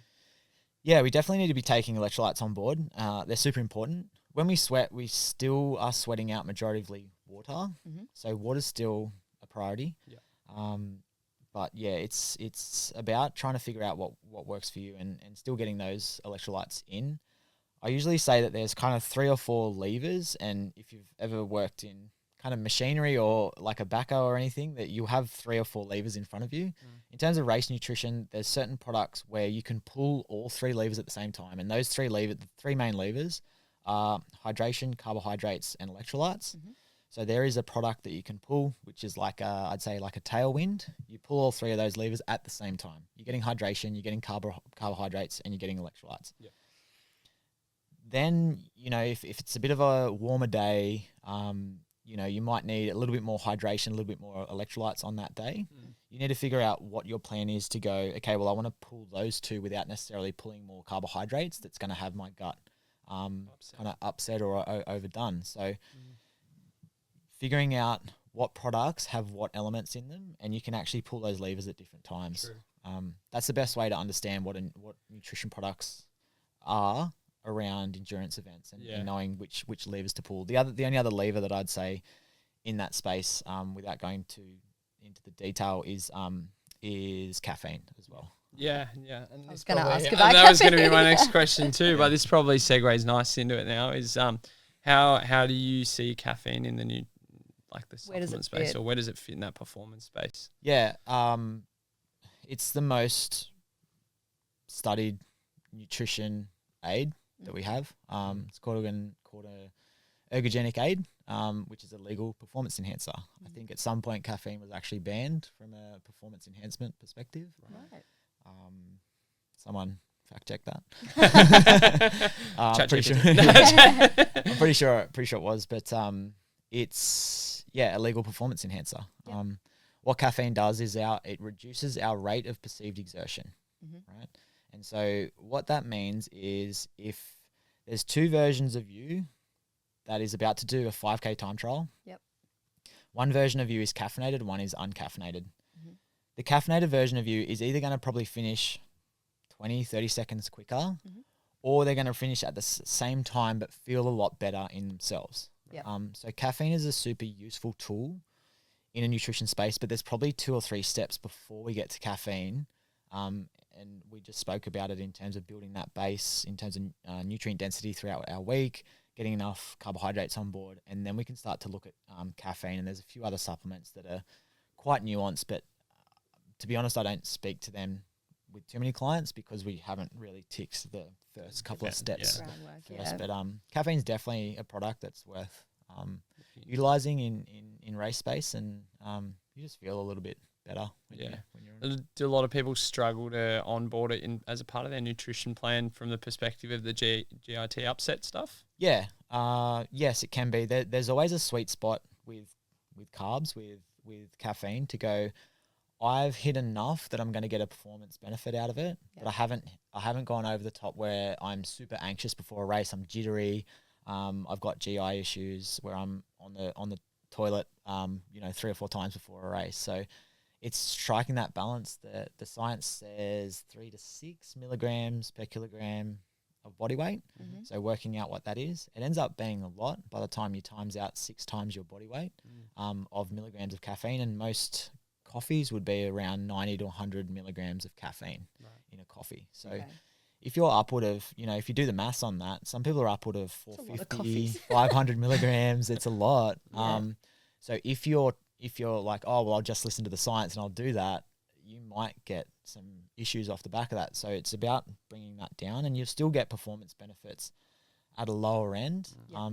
Yeah, we definitely need to be taking electrolytes on board. They're super important. When we sweat, we still are sweating out majoritively water. So water's still a priority. But yeah, it's about trying to figure out what works for you and still getting those electrolytes in. I usually say that there's kind of 3 or 4 levers, and if you've ever worked in kind of machinery or like a backhoe or anything, that you have 3 or 4 levers in front of you. In terms of race nutrition, there's certain products where you can pull all 3 levers at the same time, and those the 3 main levers are hydration, carbohydrates, and electrolytes. So there is a product that you can pull, which is like I'd say like a tailwind. You pull all 3 of those levers at the same time. You're getting hydration, you're getting carbohydrates, and you're getting electrolytes. Then, if it's a bit of a warmer day, you might need a little bit more hydration, a little bit more electrolytes on that day. You need to figure out what your plan is to go, okay, well, I want to pull those 2 without necessarily pulling more carbohydrates. That's going to have my gut kind of upset or overdone. So figuring out what products have what elements in them, and you can actually pull those levers at different times. That's the best way to understand what nutrition products are around endurance events, and knowing which levers to pull. The only other lever that I'd say in that space, without going into the detail, is caffeine as well. Yeah, yeah. And I was this going to probably- ask and about that was going to be my caffeine. next question too, but this probably segues nice into it now. Is how do you see caffeine in the new, like the Where does supplement it space, fit? or where does it fit in that performance space? Yeah, it's the most studied nutrition aid that we have. It's called a ergogenic aid, which is a legal performance enhancer. I think at some point caffeine was actually banned from a performance enhancement perspective. Right. Someone fact check that. Pretty sure. I'm pretty sure it was, but it's a legal performance enhancer. Yep. What caffeine does is it reduces our rate of perceived exertion, right? And so what that means is if there's two versions of you that is about to do a 5K time trial. Yep. One version of you is caffeinated, one is uncaffeinated. The caffeinated version of you is either going to probably finish 20, 30 seconds quicker, or they're going to finish at the same time but feel a lot better in themselves. Yep. So caffeine is a super useful tool in a nutrition space, but there's probably 2 or 3 steps before we get to caffeine. And we just spoke about it in terms of building that base, in terms of nutrient density throughout our week, getting enough carbohydrates on board, and then we can start to look at caffeine. And there's a few other supplements that are quite nuanced, but to be honest, I don't speak to them with too many clients because we haven't really ticked the first couple of steps Groundwork, first. yeah. But caffeine's definitely a product that's worth utilizing in race space, and you just feel a little bit better when you're in. Do a lot of people struggle to onboard it as a part of their nutrition plan from the perspective of the GIT upset stuff? Yeah. Yes, it can be. There's always a sweet spot with carbs, with caffeine to go, I've hit enough that I'm going to get a performance benefit out of it, but I haven't gone over the top where I'm super anxious before a race. I'm jittery. I've got GI issues where I'm on the toilet, 3 or 4 times before a race. So it's striking that balance. The science says 3 to 6 milligrams per kilogram of body weight. So working out what that is, it ends up being a lot by the time you times out 6 times your body weight of milligrams of caffeine, and most coffees would be around 90 to 100 milligrams of caffeine in a coffee. So if you're upward of, if you do the maths on that, some people are upward of 450, 500 milligrams. It's a lot. So if you're like, oh, well, I'll just listen to the science and I'll do that, you might get some issues off the back of that. So it's about bringing that down, and you'll still get performance benefits at a lower end.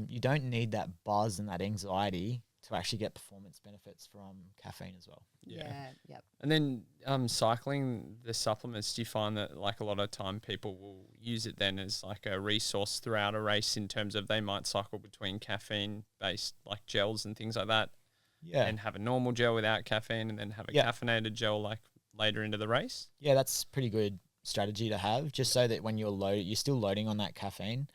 You don't need that buzz and that anxiety to actually get performance benefits from caffeine as well. Yep. And then cycling the supplements, do you find that like a lot of time people will use it then as like a resource throughout a race in terms of they might cycle between caffeine based like gels and things like that? Yeah. And have a normal gel without caffeine and then have a caffeinated gel like later into the race? Yeah, that's pretty good strategy to have, just so that when you're still loading on that caffeine,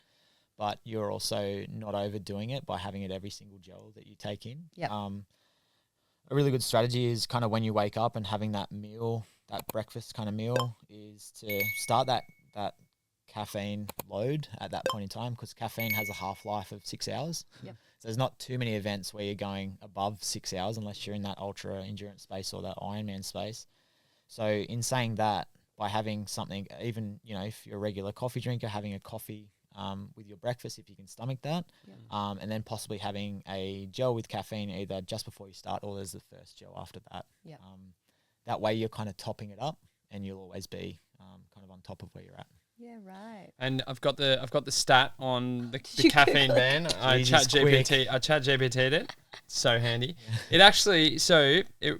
but you're also not overdoing it by having it every single gel that you take in. Yep. A really good strategy is kind of when you wake up and having that meal, that breakfast kind of meal, is to start that caffeine load at that point in time, because caffeine has a half-life of 6 hours. Yep. So there's not too many events where you're going above 6 hours unless you're in that ultra endurance space or that Ironman space. So in saying that, by having something, even, if you're a regular coffee drinker, having a coffee with your breakfast, if you can stomach that, and then possibly having a gel with caffeine either just before you start or there's the first gel after that. That way you're kind of topping it up, and you'll always be kind of on top of where you're at. Yeah, right. And I've got the stat on the caffeine ban. I chat GPT'd it. So handy. It actually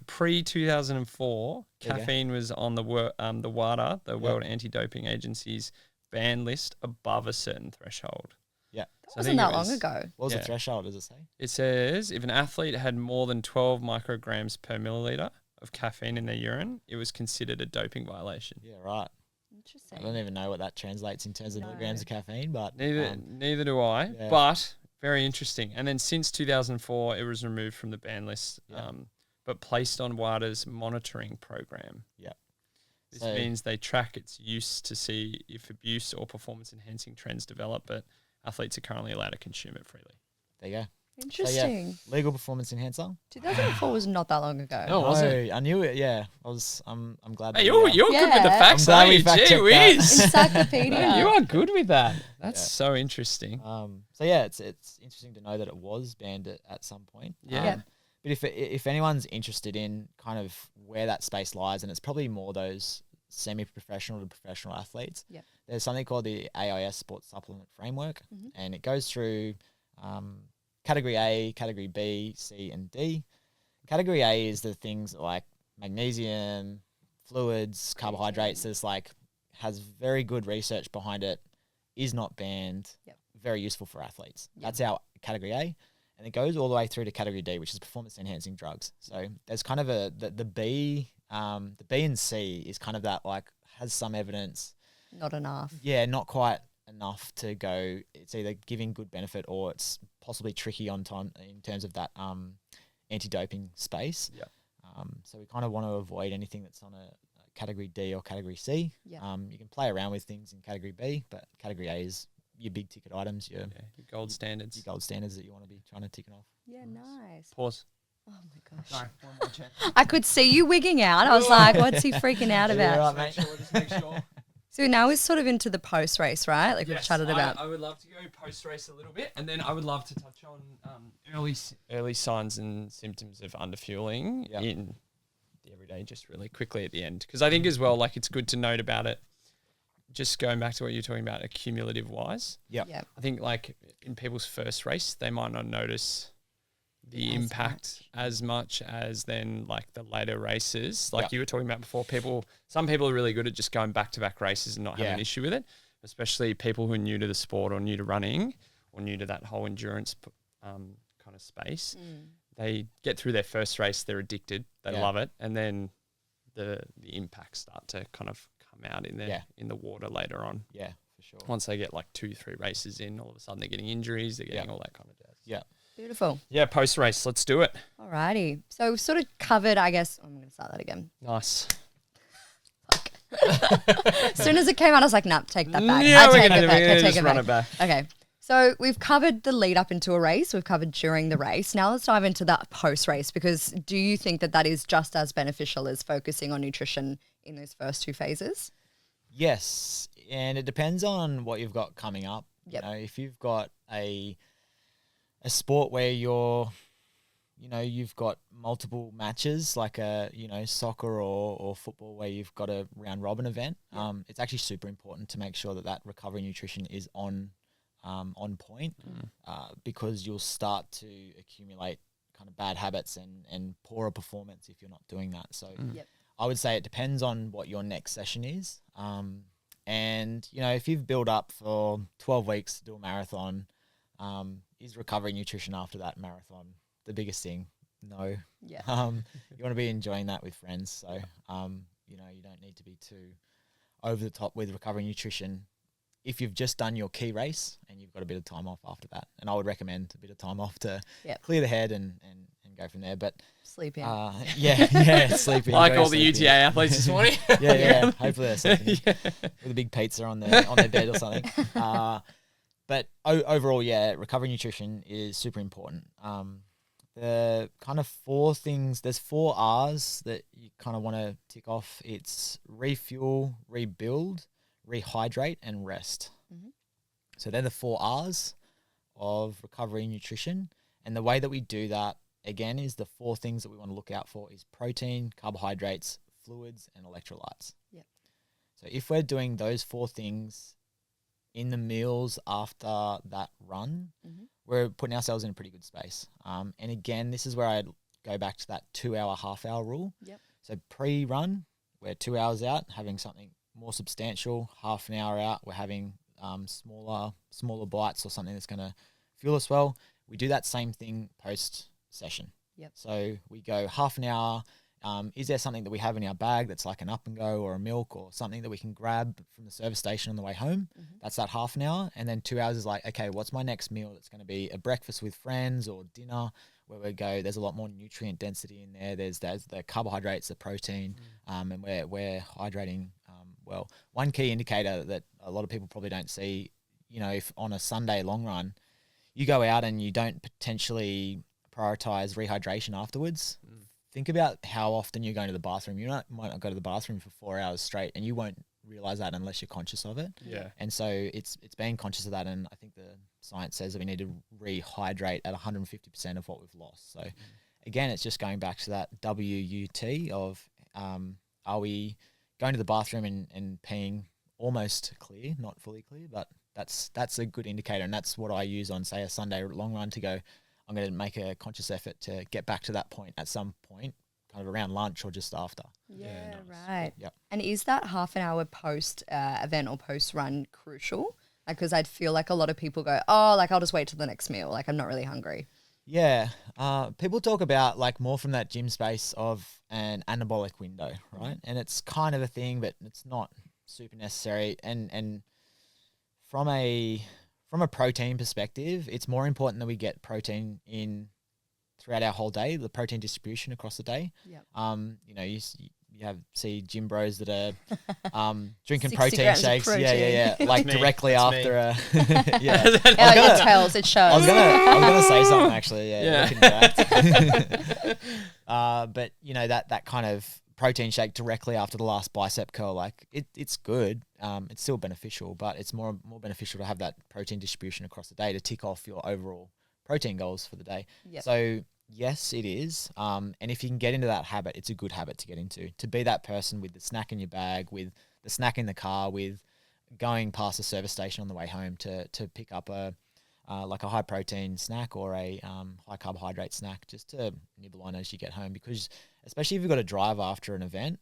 pre 2004, caffeine was on the WADA, the World Anti-Doping Agency's ban list above a certain threshold. Yeah. That wasn't that long ago. What was the threshold, does it say? It says if an athlete had more than 12 micrograms per milliliter of caffeine in their urine, it was considered a doping violation. Yeah, right. Interesting. I don't even know what that translates in terms of milligrams of caffeine, but neither do I. Yeah. But very interesting. And then since 2004, it was removed from the ban list, but placed on WADA's monitoring program. Yeah. This means they track its use to see if abuse or performance enhancing trends develop, but athletes are currently allowed to consume it freely. There you go. Interesting. Legal performance enhancer. 2004 was not that long ago. Oh, was it? I knew it. Yeah, I'm glad. Hey, that you're we, good with the Yeah. facts, I'm glad aren't we you? fact Gee checked whiz. Encyclopedia. You are good with that. That's Yeah. so interesting. So yeah, it's interesting to know that it was banned at some point. Yeah. Yeah. But if anyone's interested in kind of where that space lies, and it's probably more those semi-professional to professional athletes, Yep. there's something called the AIS Sports Supplement Framework, Mhm. and it goes through Category A, Category B, C, and D. Category A is the things like magnesium, fluids, carbohydrates. There's like has very good research behind it, is not banned, Yep. very useful for athletes. Yep. That's our Category A. And it goes all the way through to Category D, which is performance enhancing drugs. So there's kind of the B and C is kind of that like has some evidence. Not enough. Yeah, not quite enough to go. It's either giving good benefit or it's possibly tricky on time in terms of that anti-doping space. Yeah. So we kind of want to avoid anything that's on a Category D or Category C. Yeah. You can play around with things in Category B, but Category A is your big ticket items, your Your gold standards. your gold standards that you want to be trying to tick off. Yeah, nice. Pause. Oh my gosh. Sorry, one more check. I could see you wigging out. I was like, what's he freaking out Yeah, about? right, mate. Just make sure. So now we're sort of into the post race, right? Like we've chatted about. I would love to go post race a little bit, and then I would love to touch on early signs and symptoms of underfueling Yeah. in the everyday, just really quickly at the end, because I think as well, like it's good to note about it. Just going back to what you're talking about, accumulative wise. Yep. Yeah. I think like in people's first race, they might not notice the impact as much as then like the later races. Like Yep. you were talking about before, some people are really good at just going back to back races and not having Yeah. an issue with it, especially people who are new to the sport or new to running or new to that whole endurance kind of space. They get through their first race, they're addicted, they Yeah. love it, and then the impacts start to kind of come out in Yeah. the water later on. Yeah, for sure. Once they get like 2-3 races in, all of a sudden they're getting injuries, they're getting Yeah. all that kind of jazz. Yeah. Beautiful. Yeah, post race, let's do it. Alrighty. So we've sort of covered, I guess. I'm going to start that again. Nice. As soon as it came out, I was like, nah, take that back. Yeah, I we're take gonna it back. I take just it run back. it back. Okay. So we've covered the lead up into a race. We've covered during the race. Now let's dive into that post race, because do you think that is just as beneficial as focusing on nutrition in those first two phases? Yes, and it depends on what you've got coming up. Yep. You know, if you've got a sport where you've got multiple matches, like soccer or football, where you've got a round robin event, it's actually super important to make sure that recovery nutrition is on point, because you'll start to accumulate kind of bad habits and poorer performance if you're not doing that. So Yep. I would say it depends on what your next session is. And, if you've built up for 12 weeks to do a marathon, is recovery nutrition after that marathon the biggest thing? No. Yeah. You want to be enjoying that with friends. So, you don't need to be too over the top with recovery nutrition if you've just done your key race and you've got a bit of time off after that. And I would recommend a bit of time off to Yep. clear the head and go from there. But Sleeping. sleeping. Like enjoy all the sleeping. UTA athletes this morning. Yeah. Hopefully they're sleeping with a big pizza on their bed or something. But overall, recovery nutrition is super important. The kind of there's 4 R's that you kind of want to tick off. It's refuel, rebuild, rehydrate, and rest. Mhm. So they're the 4 R's of recovery nutrition. And the way that we do that, again, is the 4 things that we want to look out for is protein, carbohydrates, fluids, and electrolytes. Yep. So if we're doing those 4 things in the meals after that run, we're putting ourselves in a pretty good space. And again, this is where I go back to that 2-hour, half-hour rule. Yep. So pre-run, we're 2 hours out, having something more substantial. Half an hour out, we're having smaller bites or something that's going to fuel us well. We do that same thing post-session. Yep. So we go half an hour. Is there something that we have in our bag that's like an up and go or a milk or something that we can grab from the service station on the way home? That's that half an hour. And then 2 hours is like, okay, what's my next meal? That's going to be a breakfast with friends or dinner where we go. There's a lot more nutrient density in there. There's the carbohydrates, the protein, and we're hydrating well. One key indicator that a lot of people probably don't see, if on a Sunday long run, you go out and you don't potentially prioritize rehydration afterwards, think about how often you're going to the bathroom. Might not go to the bathroom for 4 hours straight, and you won't realize that unless you're conscious of it. Yeah. And so it's being conscious of that, and I think the science says that we need to rehydrate at 150% of what we've lost. So again, it's just going back to that WUT of are we going to the bathroom and peeing almost clear, not fully clear, but that's a good indicator, and that's what I use on, say, a Sunday long run to go, I'm going to make a conscious effort to get back to that point at some point, kind of around lunch or just after. Yeah, nice. right. Yep. And is that half an hour post event or post run crucial? Like, because I'd feel like a lot of people go, oh, like I'll just wait till the next meal. Like I'm not really hungry. Yeah. People talk about like more from that gym space of an anabolic window, right? And it's kind of a thing, but it's not super necessary. And from a protein perspective, it's more important that we get protein in throughout our whole day, the protein distribution across the day. Yep. You see gym bros that are drinking 60 protein grams of shakes. protein. Yeah. Like me. directly That's after yeah. Oh, your tails, it shows. I was gonna say something actually. Yeah. Looking back. But that kind of protein shake directly after the last bicep curl, like it's good. It's still beneficial, but it's more beneficial to have that protein distribution across the day to tick off your overall protein goals for the day. Yep. So yes, it is. And if you can get into that habit, it's a good habit to get into. To be that person with the snack in your bag, with the snack in the car, with going past a service station on the way home to pick up a high protein snack or a high carbohydrate snack just to nibble on as you get home. Because especially if you've got to drive after an event,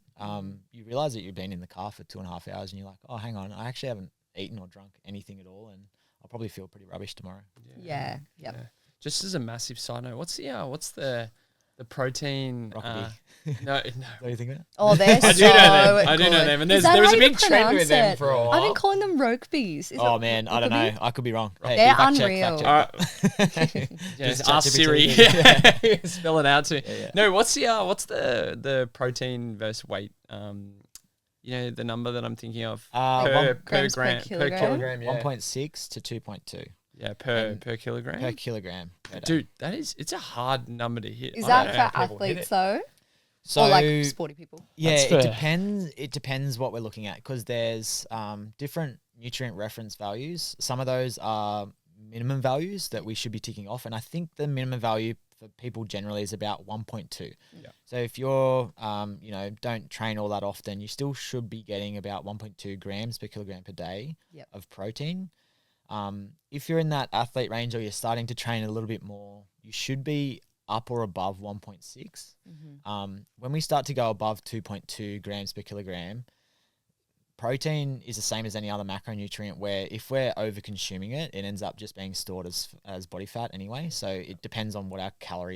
you realize that you've been in the car for 2.5 hours and you're like, oh, hang on, I actually haven't eaten or drunk anything at all, and I'll probably feel pretty rubbish tomorrow. Yeah. Yep. Yeah. Just as a massive side note, what's the protein? Rockaby. No. What do you think of it? Oh, they're I so do know them. I do good. know them. And Is there that was how a you big trend pronounce with them it? for a while. I've been calling them rokebies. Is Oh it man, I don't know. rockaby? I could be wrong. They're fact check, unreal. fact check. Yeah, Just ask Siri. ChatGPT. Spell it out to. Yeah. No, what's the protein versus weight? The number that I'm thinking of per grams per gram kilogram? yeah. 1.6 to 2.2 Yeah, per kilogram. per kilogram. Per day. Dude, it's a hard number to hit. Is I that don't know how for people hit athletes it. though? So Or like sporty people? yeah, That's it fair. depends. It depends what we're looking at because there's different nutrient reference values. Some of those are minimum values that we should be ticking off, and I think the minimum value for people generally is about 1.2. Yeah. So if you're don't train all that often, you still should be getting about 1.2 grams per kilogram per day Yep. of protein. If you're in that athlete range or you're starting to train a little bit more, you should be up or above 1.6. Mm-hmm. When we start to go above 2.2 grams per kilogram, protein is the same as any other macronutrient where if we're over consuming it, it ends up just being stored as body fat anyway. So it depends on what our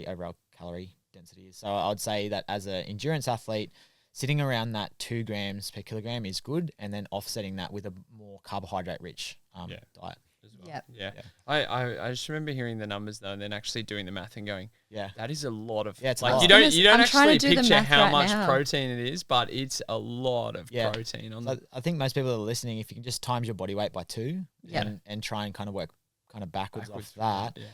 overall calorie density is. So I would say that as an endurance athlete, sitting around that 2 grams per kilogram is good, and then offsetting that with a more carbohydrate rich diet. As well. Yep. Yeah. Yeah. I just remember hearing the numbers though, and then actually doing the math and going, Yeah. that is a lot of. Yeah, it's a like lot. you don't I'm trying actually to do the picture math how right much now. protein it is, but it's a lot of Yeah. protein on So the. I think most people that are listening, if you can just times your body weight by 2 Yeah. and try and kind of work kind of backwards off from that. Yeah.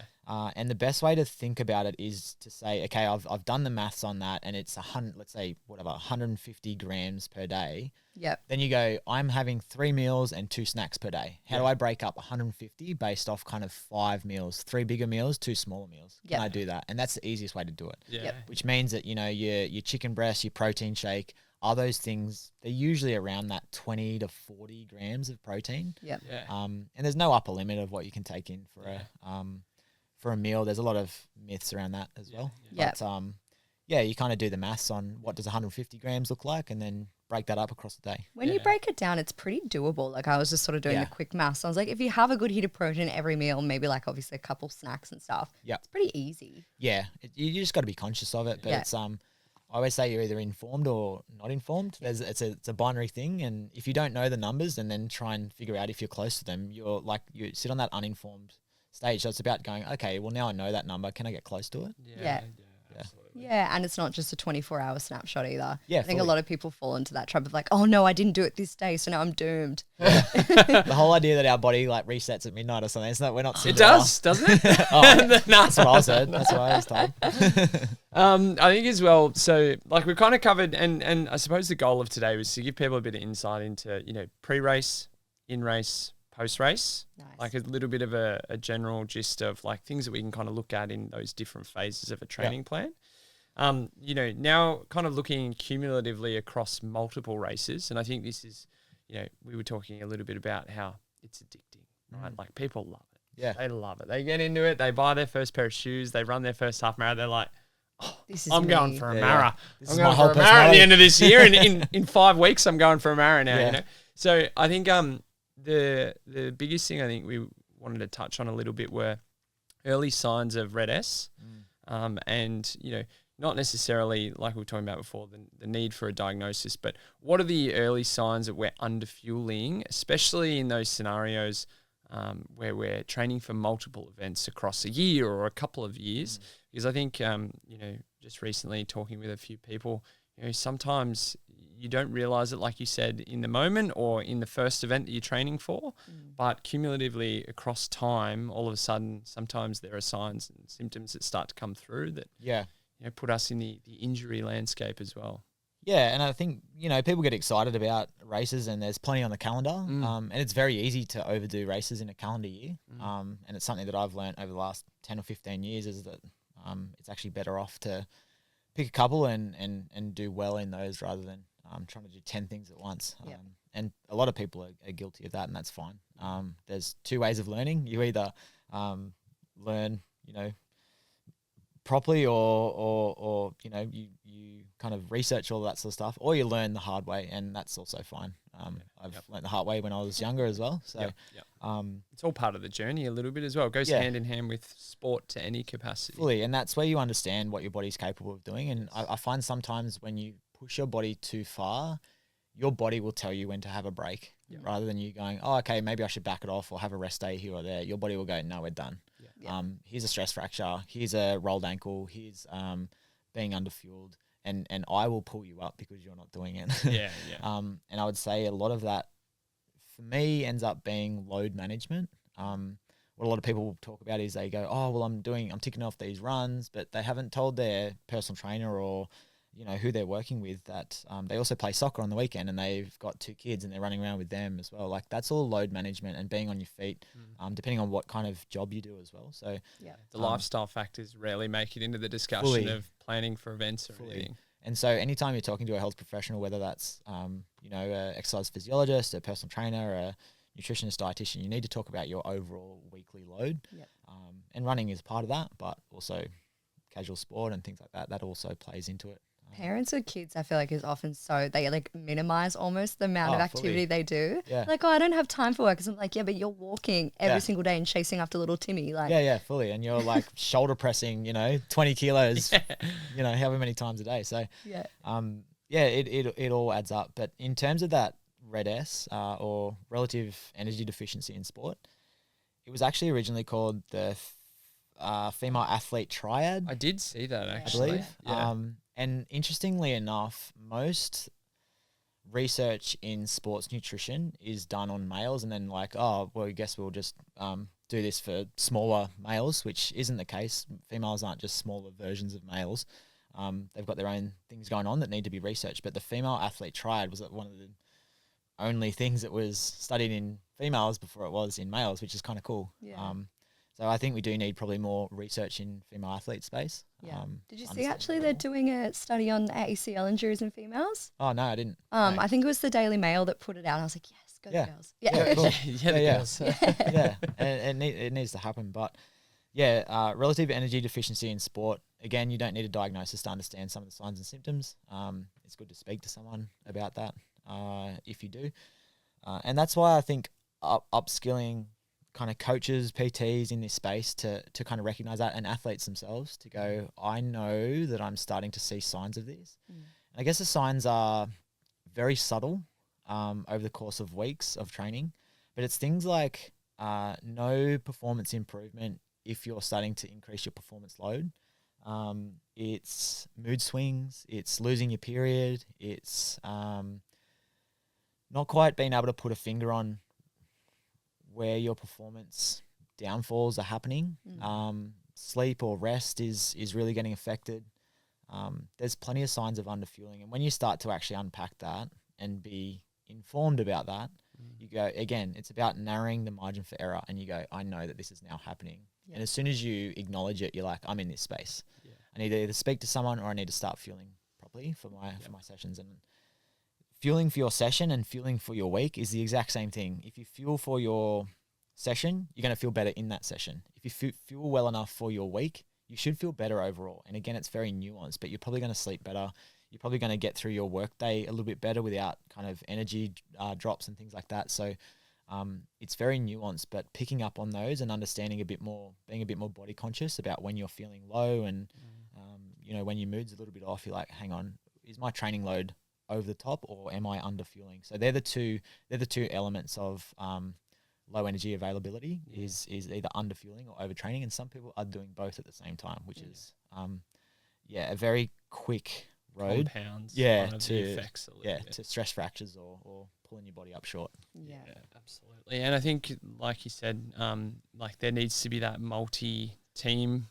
And the best way to think about it is to say, okay, I've done the maths on that, and it's 150 grams per day. Yep. Then you go, I'm having 3 meals and 2 snacks per day. How do I break up 150 based off kind of 5 meals, 3 bigger meals, 2 smaller meals? Can Yep. I do that? And that's the easiest way to do it. Yeah. Yep. Which means that, your chicken breast, your protein shake, are those things, they're usually around that 20 to 40 grams of protein. Yep. Yeah. And there's no upper limit of what you can take in for a meal. There's a lot of myths around that as well. Yeah. But you kind of do the maths on what does 150 grams look like, and then break that up across the day. When you Yeah. break it down, it's pretty doable. Like I was just sort of doing Yeah. the quick maths. I was like, if you have a good hit of protein every meal, maybe like obviously a couple snacks and stuff, Yep. it's pretty easy. Yeah, you just got to be conscious of it. But Yeah. it's I always say you're either informed or not informed. It's a binary thing, and if you don't know the numbers and then try and figure out if you're close to them, you sit on that uninformed stage. So it's about going, okay, well now I know that number. Can I get close to it? Yeah. Absolutely. Yeah, and it's not just a 24-hour snapshot either. Yeah, I think a fully. lot of people fall into that trap of like, oh no, I didn't do it this day, so now I'm doomed. The whole idea that our body like resets at midnight or something. It's not. We're not. It Cinderella. does, doesn't it? Oh, Nah. that's what I said. That's what I was told. I think as well, so like we kind of covered, and I suppose the goal of today was to give people a bit of insight into, pre-race, in-race, post-race, Nice. like a little bit of a general gist of like things that we can kind of look at in those different phases of a training plan. Now kind of looking cumulatively across multiple races, and I think this is, we were talking a little bit about how it's addicting, right? Like people love it. Yeah. They love it. They get into it. They buy their first pair of shoes. They run their first half marathon. They're like, This is I'm me. going for a Yeah, mara. yeah. This I'm is going my for whole a mara at the personality. end of this year. And in 5 weeks, I'm going for a mara now, Yeah. So I think the biggest thing I think we wanted to touch on a little bit were early signs of red S. And, not necessarily like we were talking about before, the need for a diagnosis, but what are the early signs that we're underfueling, especially in those scenarios where we're training for multiple events across a year or a couple of years? Because I think, just recently talking with a few people, sometimes you don't realize it, like you said, in the moment or in the first event that you're training for, but cumulatively across time, all of a sudden, sometimes there are signs and symptoms that start to come through that Yeah. put us in the injury landscape as well. Yeah, and I think, people get excited about races and there's plenty on the calendar. And it's very easy to overdo races in a calendar year. And it's something that I've learned over the last 10 or 15 years is that it's actually better off to pick a couple and do well in those rather than trying to do 10 things at once. Yep. And a lot of people are guilty of that, and that's fine. There's two ways of learning. You either learn, properly or you kind of research all that sort of stuff, or you learn the hard way, and that's also fine. I've learned the hard way when I was younger as well. So Yep. It's all part of the journey a little bit as well. It goes Yeah. hand in hand with sport to any capacity. fully, and that's where you understand what your body's capable of doing. And I find sometimes when you push your body too far, your body will tell you when to have a break, rather than you going, oh, okay, maybe I should back it off or have a rest day here or there. Your body will go, no, we're done. Here's a stress fracture. Here's a rolled ankle. Here's being underfueled. And I will pull you up because you're not doing it. Yeah. And I would say a lot of that, for me, ends up being load management. What a lot of people talk about is they go, oh, well, I'm ticking off these runs, but they haven't told their personal trainer or who they're working with that they also play soccer on the weekend and they've got 2 kids and they're running around with them as well. Like that's all load management and being on your feet, depending on what kind of job you do as well. So The lifestyle factors rarely make it into the discussion Fully. of planning for events or Fully. anything. And so anytime you're talking to a health professional, whether that's, an exercise physiologist, a personal trainer, a nutritionist, dietitian, you need to talk about your overall weekly load. Yep. And running is part of that, but also casual sport and things like that, that also plays into it. Parents with kids, I feel like, is often they like minimize almost the amount of Oh, activity fully. they do. Yeah. Like, oh, I don't have time for work. Because I'm like, yeah, but you're walking every Yeah. single day and chasing after little Timmy. Like, Yeah, fully. And you're like shoulder pressing, 20 kilos, however many times a day. So, yeah. it all adds up. But in terms of that red S or relative energy deficiency in sport, it was actually originally called the female athlete triad, I did see that I actually. believe. Yeah. And interestingly enough, most research in sports nutrition is done on males, and then like, oh, well, I guess we'll just do this for smaller males, which isn't the case. Females aren't just smaller versions of males. They've got their own things going on that need to be researched. But the female athlete triad was one of the only things that was studied in females before it was in males, which is kind of cool. Yeah. So I think we do need probably more research in female athlete space. Yeah. Did you see understand actually it they're more. doing a study on ACL injuries in females? Oh, no, I didn't. No. I think it was the Daily Mail that put it out. And I was like, yes, go Yeah. the girls. Yeah, cool. The Yeah. girls. Yeah, and it needs to happen. But relative energy deficiency in sport, again, you don't need a diagnosis to understand some of the signs and symptoms. It's good to speak to someone about that if you do. And that's why I think upskilling kind of coaches, PTs in this space to kind of recognize that, and athletes themselves to go, I know that I'm starting to see signs of this. And I guess the signs are very subtle over the course of weeks of training, but it's things like no performance improvement if you're starting to increase your performance load. It's mood swings. It's losing your period. It's not quite being able to put a finger on where your performance downfalls are happening. Sleep or rest is really getting affected. There's plenty of signs of underfueling. And when you start to actually unpack that and be informed about that, you go, again, it's about narrowing the margin for error. And you go, I know that this is now happening. Yeah. And as soon as you acknowledge it, you're like, I'm in this space. Yeah. I need to either speak to someone or I need to start fueling properly for my sessions. And fueling for your session and fueling for your week is the exact same thing. If you fuel for your session, you're going to feel better in that session. If you fuel well enough for your week, you should feel better overall. And again, it's very nuanced, but you're probably going to sleep better. You're probably going to get through your workday a little bit better without kind of energy drops and things like that. So it's very nuanced, but picking up on those and understanding a bit more, being a bit more body conscious about when you're feeling low and, when your mood's a little bit off, you're like, hang on, is my training load over the top or am I underfueling? So they're the two elements of low energy availability is either underfueling or overtraining. And some people are doing both at the same time, which is, a very quick road. Compounds the effects a little bit. To stress fractures or pulling your body up short. Yeah, absolutely. And I think, like you said, there needs to be that multi-team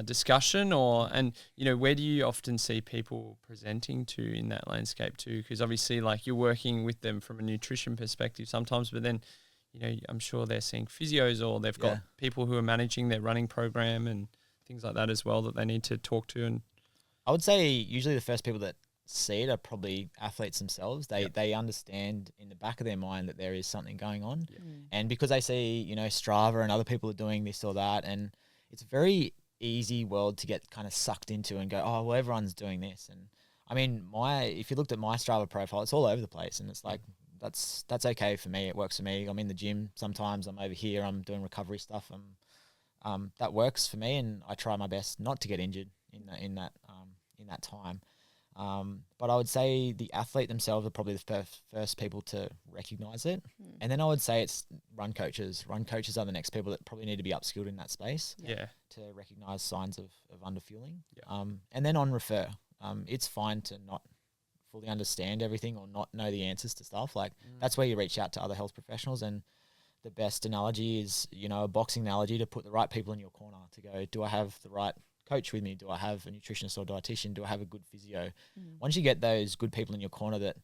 discussion where do you often see people presenting to in that landscape too? Because obviously you're working with them from a nutrition perspective sometimes, but then, I'm sure they're seeing physios or they've got people who are managing their running program and things like that as well that they need to talk to. And I would say usually the first people that see it are probably athletes themselves. They understand in the back of their mind that there is something going on. And because they see, Strava and other people are doing this or that, and it's a very easy world to get kind of sucked into and go, oh, well, everyone's doing this. And I mean, if you looked at my Strava profile, it's all over the place. And it's like, that's okay for me. It works for me. I'm in the gym. Sometimes I'm over here. I'm doing recovery stuff. That works for me. And I try my best not to get injured in that time. But I would say the athlete themselves are probably the first people to recognize it. And then I would say it's run coaches. Run coaches are the next people that probably need to be upskilled in that space to recognize signs of underfueling. And then on refer, it's fine to not fully understand everything or not know the answers to stuff. That's where you reach out to other health professionals. And the best analogy is, a boxing analogy, to put the right people in your corner to go, do I have the right coach with me? Do I have a nutritionist or dietitian? Do I have a good physio? Once you get those good people in your corner that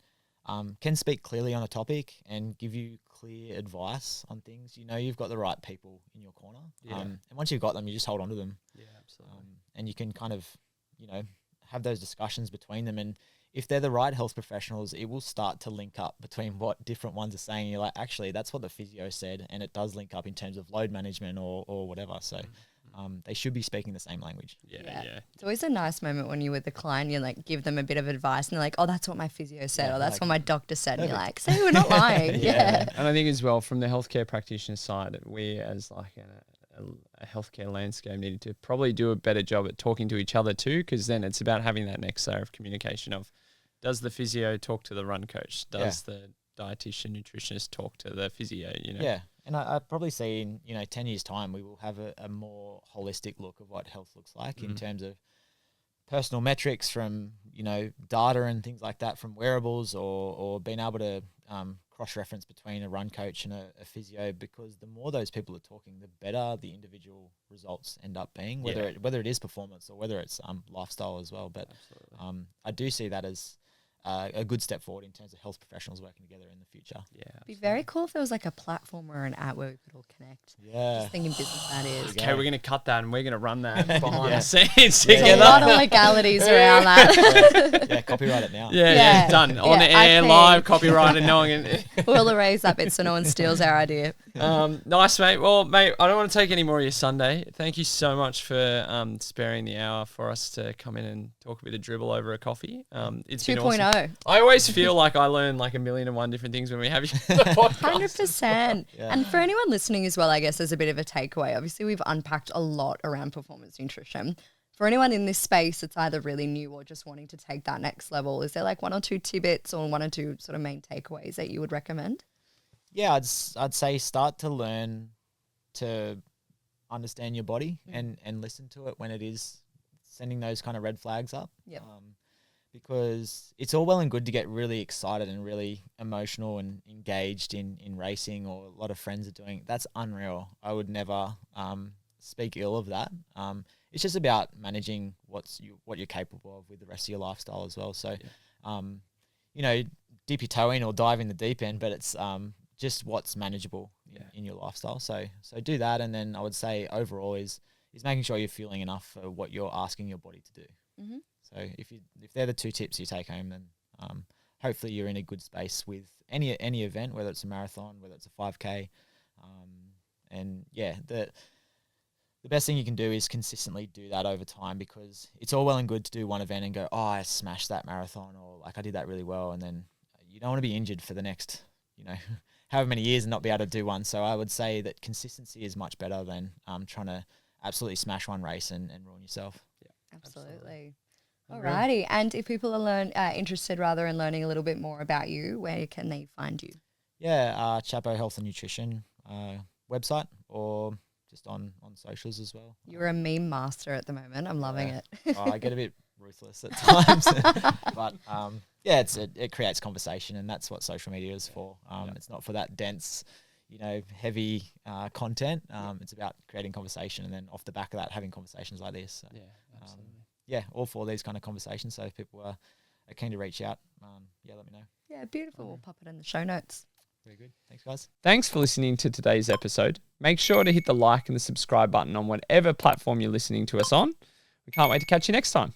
can speak clearly on a topic and give you clear advice on things, you've got the right people in your corner. And once you've got them, you just hold on to them. Yeah, absolutely. And you can kind of, have those discussions between them. And if they're the right health professionals, it will start to link up between what different ones are saying. You're like, actually, that's what the physio said. And it does link up in terms of load management or whatever. So they should be speaking the same language. Yeah. It's always a nice moment when you're with the client, you give them a bit of advice and they're like, oh, that's what my physio said, or that's what my doctor said. And you're like, see, we're not lying. Yeah. And I think as well, from the healthcare practitioner side, we as a healthcare landscape needed to probably do a better job at talking to each other too, because then it's about having that next layer of communication of, does the physio talk to the run coach? Does the dietitian, nutritionist talk to the physio? Yeah. And I probably see in 10 years' time we will have a more holistic look of what health looks like in terms of personal metrics from data and things like that from wearables or being able to cross-reference between a run coach and a physio, because the more those people are talking, the better the individual results end up being, whether it is performance or whether it's lifestyle as well. But I do see that as a good step forward in terms of health professionals working together in the future. Yeah, it'd be very cool if there was a platform or an app where we could all connect. Yeah, just thinking business that is. Okay, we're going to cut that and we're going to run that behind the scenes together. There's a lot of legalities around that. Copyright it now. Yeah, done on the air, live, copyright, and no one can. We'll erase that bit so no one steals our idea. Nice, mate. Well, mate, I don't want to take any more of your Sunday. Thank you so much for sparing the hour for us to come in and talk a bit of dribble over a coffee. It's 2.0. been awesome. I always feel like I learn a million and one different things when we have you on the podcast. 100%. And for anyone listening as well, I guess as a bit of a takeaway, obviously we've unpacked a lot around performance nutrition. For anyone in this space that's either really new or just wanting to take that next level, is there one or two tidbits or one or two sort of main takeaways that you would recommend? Yeah, I'd say start to learn to understand your body and listen to it when it is sending those kind of red flags up. Yep. Because it's all well and good to get really excited and really emotional and engaged in racing, or a lot of friends are doing. That's unreal. I would never speak ill of that. It's just about managing what you're capable of with the rest of your lifestyle as well. So, you know, dip your toe in or dive in the deep end, but it's just what's manageable in your lifestyle. So do that, and then I would say overall is making sure you're fueling enough for what you're asking your body to do. Mm-hmm. So if they're the 2 tips you take home, then hopefully you're in a good space with any event, whether it's a marathon, whether it's a 5K, and the best thing you can do is consistently do that over time, because it's all well and good to do one event and go, oh, I smashed that marathon, or like I did that really well, and then you don't want to be injured for the next, however many years and not be able to do one. So I would say that consistency is much better than trying to absolutely smash one race and ruin yourself. Yeah, absolutely. Alrighty, and if people are interested in learning a little bit more about you, where can they find you? Yeah, Chapo Health and Nutrition website, or just on socials as well. You're a meme master at the moment. I'm loving it. I get a bit ruthless at times, but it creates conversation, and that's what social media is for. It's not for that dense, heavy content. It's about creating conversation, and then off the back of that, having conversations like this. So, absolutely. All for these kind of conversations. So if people are keen to reach out, let me know. Yeah, beautiful. We'll pop it in the show notes. Very good. Thanks, guys. Thanks for listening to today's episode. Make sure to hit the like and the subscribe button on whatever platform you're listening to us on. We can't wait to catch you next time.